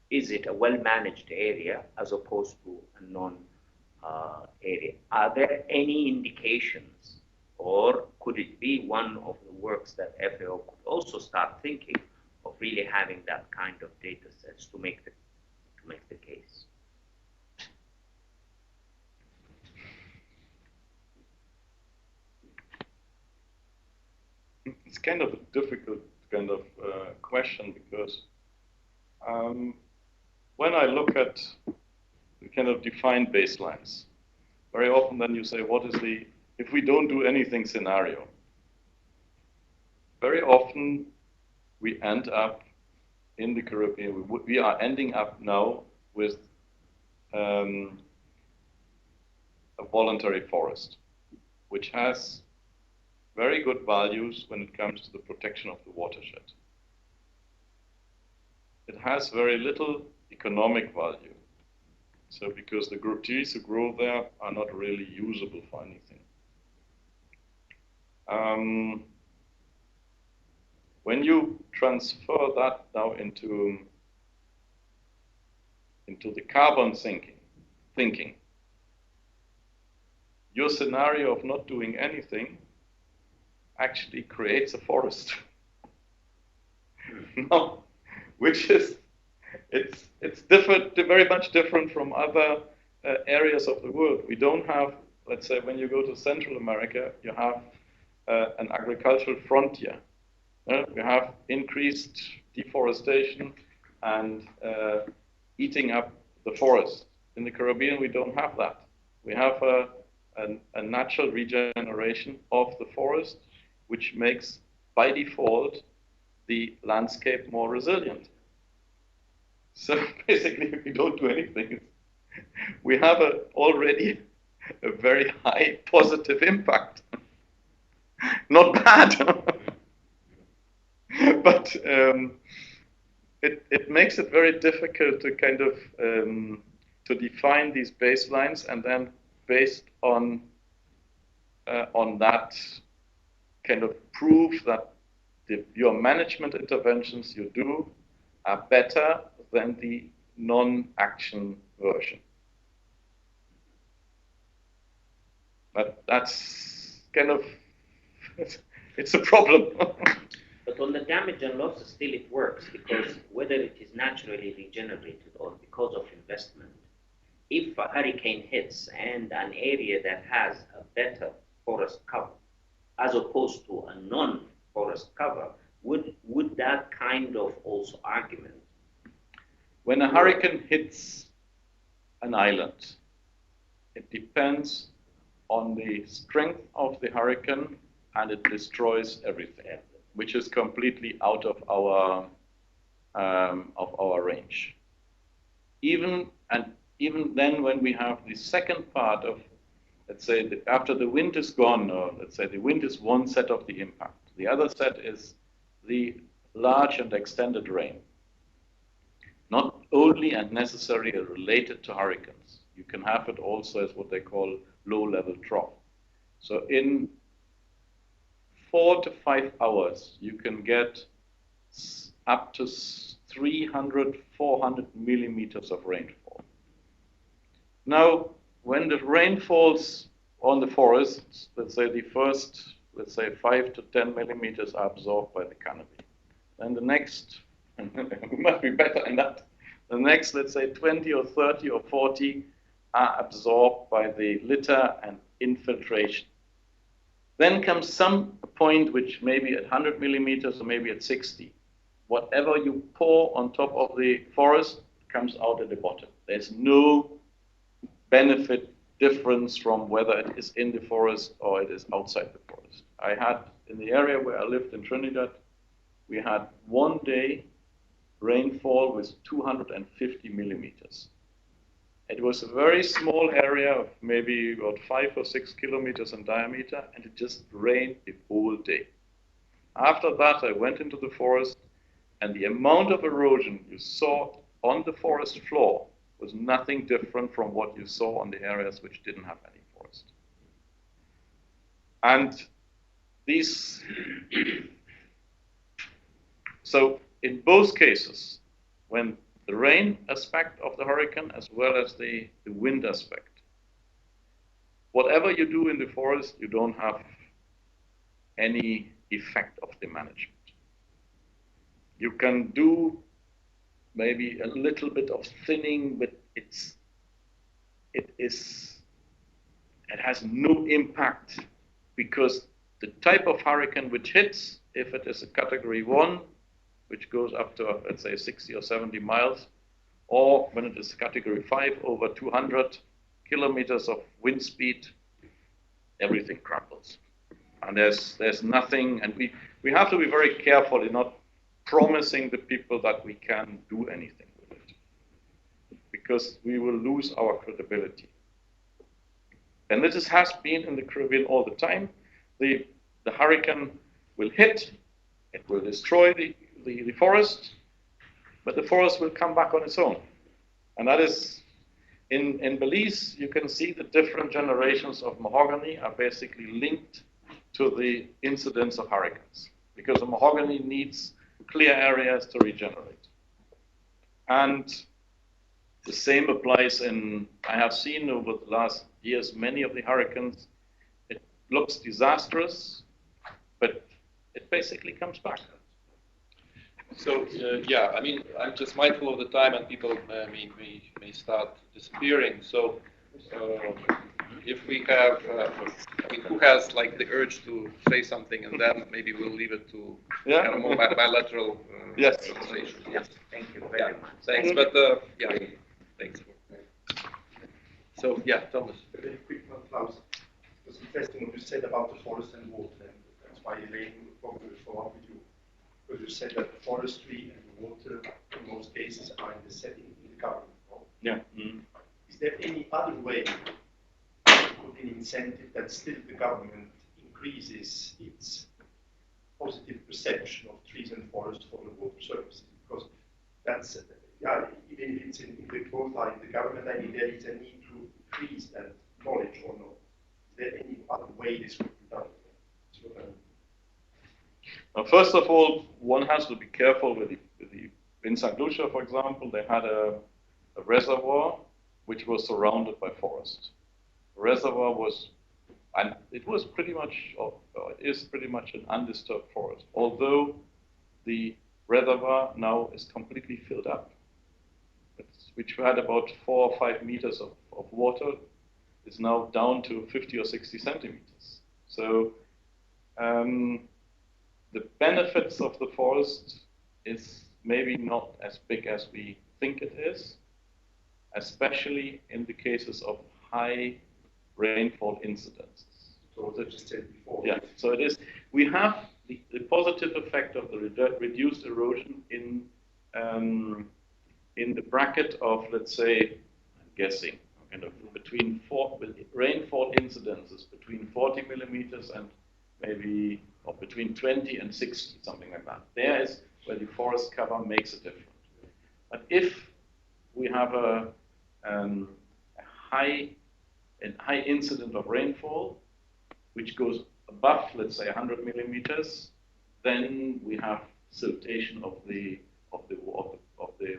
is it a well-managed area as opposed to a non-area? Are there any indications, or could it be one of the works that FAO could also start thinking of really having that kind of data sets to make the case? It's kind of a difficult kind of question, because when I look at the kind of defined baselines, very often then you say, what is the, if we don't do anything scenario? Very often we end up in the Caribbean, we are ending up now with a voluntary forest, which has very good values when it comes to the protection of the watershed. It has very little economic value. So because the trees who grow there are not really usable for anything. When you transfer that now into the carbon thinking, your scenario of not doing anything actually creates a forest. No, which is, it's different, very much different from other areas of the world. We don't have, let's say, when you go to Central America, you have an agricultural frontier. We have increased deforestation and eating up the forest. In the Caribbean, we don't have that. We have a natural regeneration of the forest, which makes, by default, the landscape more resilient. So basically, if we don't do anything, we have already a very high positive impact. Not bad. But it makes it very difficult to kind of to define these baselines, and then based on that kind of prove that your management interventions you do are better than the non-action version. But that's kind of, it's a problem. But on the damage and losses, still it works, because whether it is naturally regenerated or because of investment, if a hurricane hits and an area that has a better forest cover, as opposed to a non-forest cover, would that kind of also argument? When a hurricane hits an island, it depends on the strength of the hurricane, and it destroys everything, which is completely out of our range. Even then, when we have the second part of, let's say, after the wind is gone, or let's say the wind is one set of the impact, the other set is the large and extended rain. Not only and necessarily related to hurricanes. You can have it also as what they call low-level trough. So in 4 to 5 hours, you can get up to 300, 400 millimeters of rainfall. Now, when the rain falls on the forests, let's say the first, 5 to 10 millimeters are absorbed by the canopy. Then the next, we must be better than that. The next, let's say 20 or 30 or 40 are absorbed by the litter and infiltration. Then comes some point which maybe at 100 millimeters or maybe at 60. Whatever you pour on top of the forest comes out at the bottom. There's no benefit difference from whether it is in the forest or it is outside the forest. I had, in the area where I lived in Trinidad, we had one day rainfall with 250 millimeters. It was a very small area of maybe about 5 or 6 kilometers in diameter, and it just rained the whole day. After that, I went into the forest, and the amount of erosion you saw on the forest floor was nothing different from what you saw on the areas which didn't have any forest. And these, so in both cases, when the rain aspect of the hurricane as well as the wind aspect, whatever you do in the forest, you don't have any effect of the management. You can do maybe a little bit of thinning, but it has no impact, because the type of hurricane which hits, if it is a category 1, which goes up to, let's say, 60 or 70 miles, or when it is category 5, over 200 kilometers of wind speed, everything crumbles. And there's nothing, and we have to be very careful in not promising the people that we can do anything with it, because we will lose our credibility. And this has been in the Caribbean all the time. The hurricane will hit, it will destroy the forest, but the forest will come back on its own. And that is, in Belize, you can see the different generations of mahogany are basically linked to the incidence of hurricanes, because the mahogany needs clear areas to regenerate. And the same applies I have seen over the last years, many of the hurricanes, it looks disastrous, but it basically comes back. So, yeah, I mean, I'm just mindful of the time, and people may start disappearing. So, if we have, who has like the urge to say something, and then maybe we'll leave it to kind of more bilateral conversation. Yes, thank you very much. Thanks, but yeah, thanks. So, yeah, Thomas. A very quick one, Klaus. It was interesting what you said about the forest and water, and that's why Elaine will probably follow up with you. Because you said that forestry and water, in most cases, are in the setting in the government. No? Yeah. Mm-hmm. Is there any other way to put an incentive that still the government increases its positive perception of trees and forests for the water services? Because that's, yeah, even if it's in the quota in the government, I mean, there is a need to increase that knowledge or not. Is there any other way this could be done? Now, first of all, one has to be careful with in St. Lucia, for example, they had a reservoir which was surrounded by forest. The reservoir was, and it was pretty much, it is pretty much an undisturbed forest, although the reservoir now is completely filled up, which had about 4 or 5 meters of water, is now down to 50 or 60 centimeters. So the benefits of the forest is maybe not as big as we think it is, especially in the cases of high rainfall incidences. So I just said before. Yeah, so it is. We have the positive effect of the reduced erosion in the bracket of, let's say, I'm guessing, kind of between rainfall incidences between 40 millimeters and maybe or between 20 and 60, something like that. There is where the forest cover makes a difference. But if we have a high incident of rainfall, which goes above, let's say, 100 millimeters, then we have siltation of the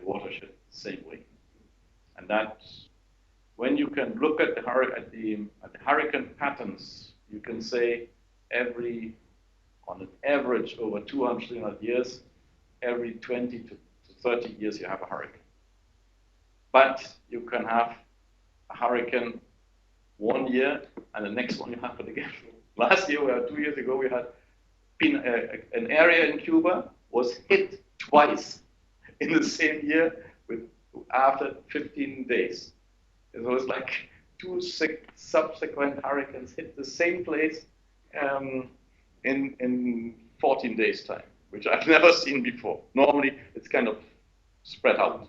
watershed the same way. And that, when you can look at the hurricane patterns, you can say on an average over 200, 300 years, every 20 to 30 years you have a hurricane. But you can have a hurricane 1 year and the next one you have it again. Last year, 2 years ago, we had an area in Cuba was hit twice in the same year after 15 days. It was like 2 subsequent hurricanes hit the same place in 14 days' time, which I've never seen before. Normally, it's kind of spread out.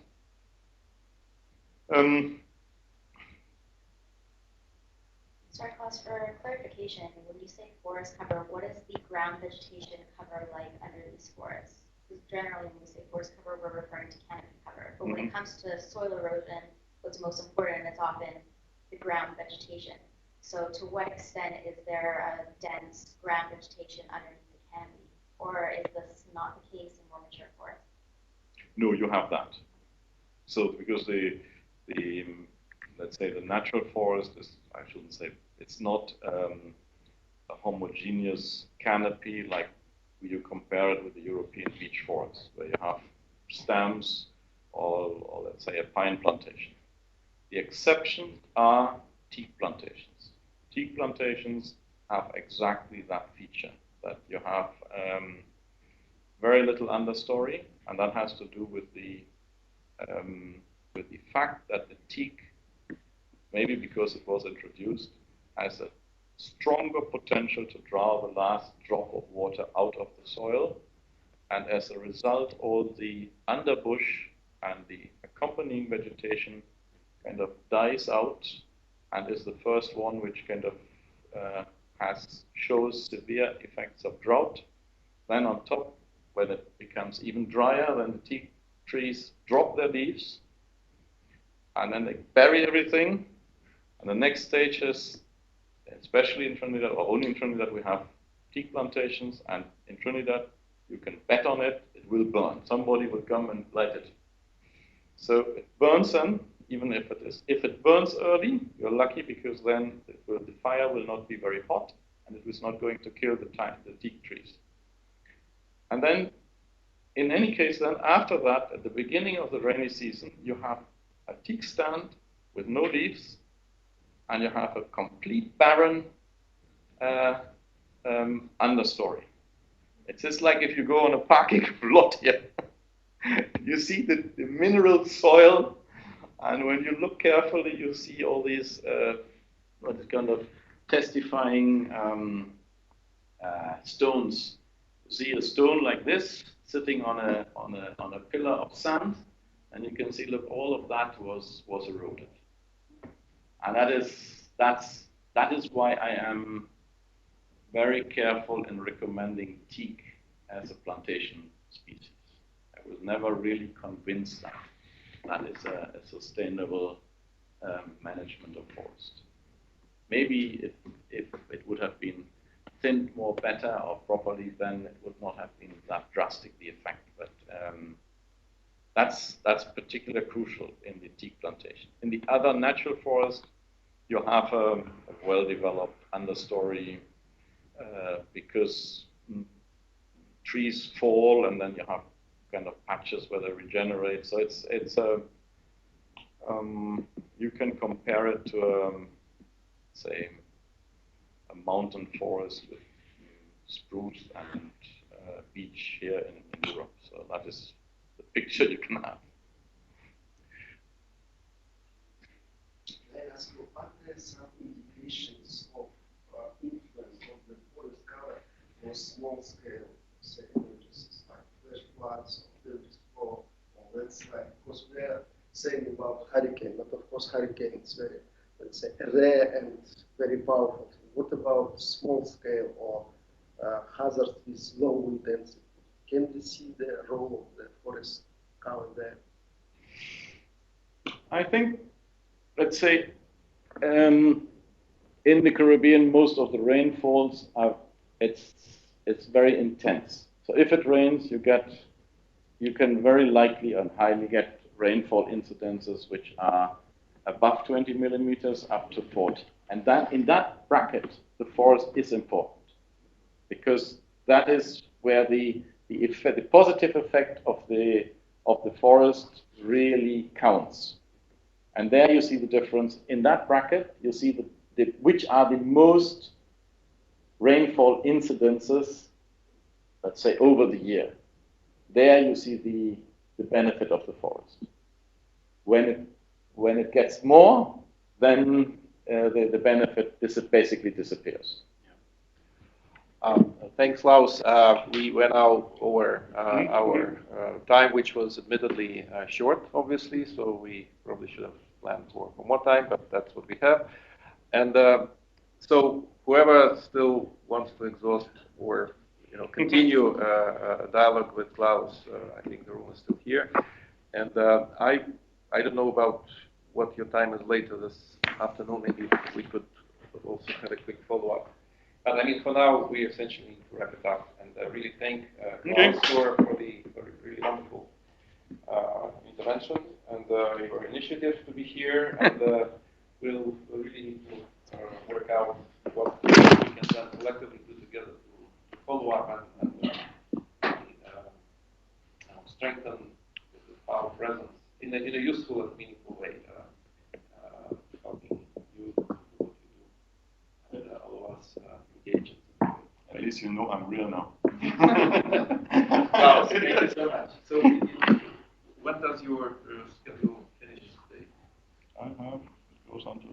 Sorry, Klaus, for clarification, when you say forest cover, what is the ground vegetation cover like under these forests? Because generally, when we say forest cover, we're referring to canopy cover. But when it comes to soil erosion, what's most important is often the ground vegetation. So to what extent is there a dense ground vegetation underneath the canopy? Or is this not the case in more mature forests? No, you have that. So because let's say the natural forest is, I shouldn't say, it's not a homogeneous canopy like you compare it with the European beech forest, where you have stems or let's say a pine plantation. The exceptions are teak plantations. Teak plantations have exactly that feature, that you have very little understory, and that has to do with the fact that the teak, maybe because it was introduced, has a stronger potential to draw the last drop of water out of the soil, and as a result, all the underbush and the accompanying vegetation kind of dies out, and is the first one which kind of shows severe effects of drought. Then on top, when it becomes even drier, then the teak trees drop their leaves, and then they bury everything. And the next stage is, especially in Trinidad, or only in Trinidad, we have teak plantations, and in Trinidad, you can bet on it, it will burn. Somebody will come and light it. So it burns then, even if it burns early, you're lucky, because then the fire will not be very hot, and it is not going to kill the teak trees. And then, in any case, then after that, at the beginning of the rainy season, you have a teak stand with no leaves, and you have a complete barren understory. It's just like if you go on a parking lot here. You see the mineral soil, and when you look carefully, you see all these what is kind of testifying stones. You see a stone like this sitting on a pillar of sand, and you can see, look, all of that was eroded. And that is why I am very careful in recommending teak as a plantation species. I was never really convinced that that is a sustainable management of forest. Maybe if it would have been thinned more better or properly, then it would not have been that drastic the effect. But that's particularly crucial in the teak plantation. In the other natural forest, you have a well-developed understory because trees fall and then you have kind of patches where they regenerate. So it's you can compare it to say a mountain forest with spruce and beech here in Europe. So that is the picture you can have. May I ask you, are there some indications of influence of the forest cover for small-scale emergencies like flash floods or or landslide? Because we are saying about hurricane, but of course hurricane is very, let's say, rare and very powerful. What about small-scale or hazards with low intensity? Can we see the role of the forest cover there? I think, let's say, in the Caribbean, most of the rainfalls are it's very intense. So if it rains, you can very likely and highly get rainfall incidences which are above 20 millimeters up to 40. And that in that bracket, the forest is important because that is where the positive effect of the forest really counts. And there you see the difference. In that bracket, you see which are the most rainfall incidences, let's say, over the year. There you see the benefit of the forest. When it gets more, then the benefit basically disappears. Thanks, Klaus. We went out over our time, which was admittedly short, obviously, so we probably should have planned for more time, but that's what we have. And so whoever still wants to exhaust or continue a dialogue with Klaus, I think the room is still here. And I don't know about what your time is later this afternoon. Maybe we could also have a quick follow-up. But I mean, for now, we essentially need to wrap it up. And I really thank Klaus for the really wonderful intervention and your initiative to be here. And we'll really need to work out what we can then collectively do together to follow up and strengthen our presence in a useful and meaningful way, helping you do what you do, and all of us engage. At least you know I'm real now. Wow, thank you so much. So, when does your schedule finish today? It goes on to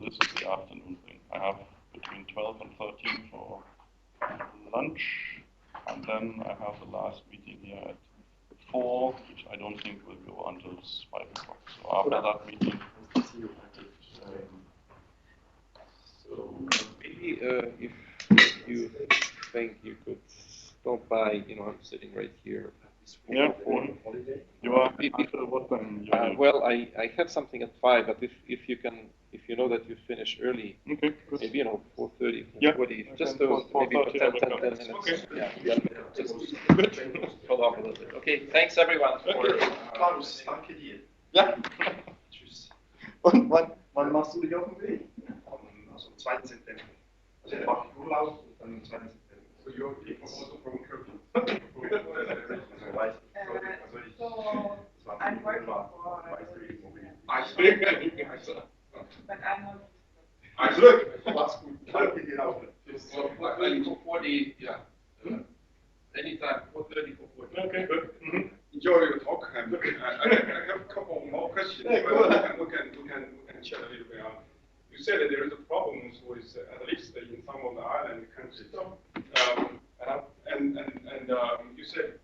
this is the afternoon thing. I have between 12 and 13 for lunch, and then I have the last meeting here at 4, which I don't think will go until 5 o'clock. So after that meeting, so maybe if you think you could stop by, I'm sitting right here. Yeah, you are after what time? Well, I have something at 5, but if you know that you finish early, okay, good. maybe 4:30, 4:40, yeah, just to maybe for 10 minutes. Okay. Yeah, just follow up a little bit. Okay, thanks everyone for. Klaus, danke dir. Ja. Tschüss. Und wann machst du dich auf den Weg? Also am 2. September. Also ich mache Urlaub und dann am 2. September. So you're also from Turkey. So I'm working for but I'm not. Also, mach's gut. Danke dir auch. So 4:40, yeah. Anytime, 4:30, 4:40. Okay, good. Enjoy your talk. I have a couple more questions. Yeah, we can chat a little bit. You said that there is a problem with at least in some of the island countries. And you said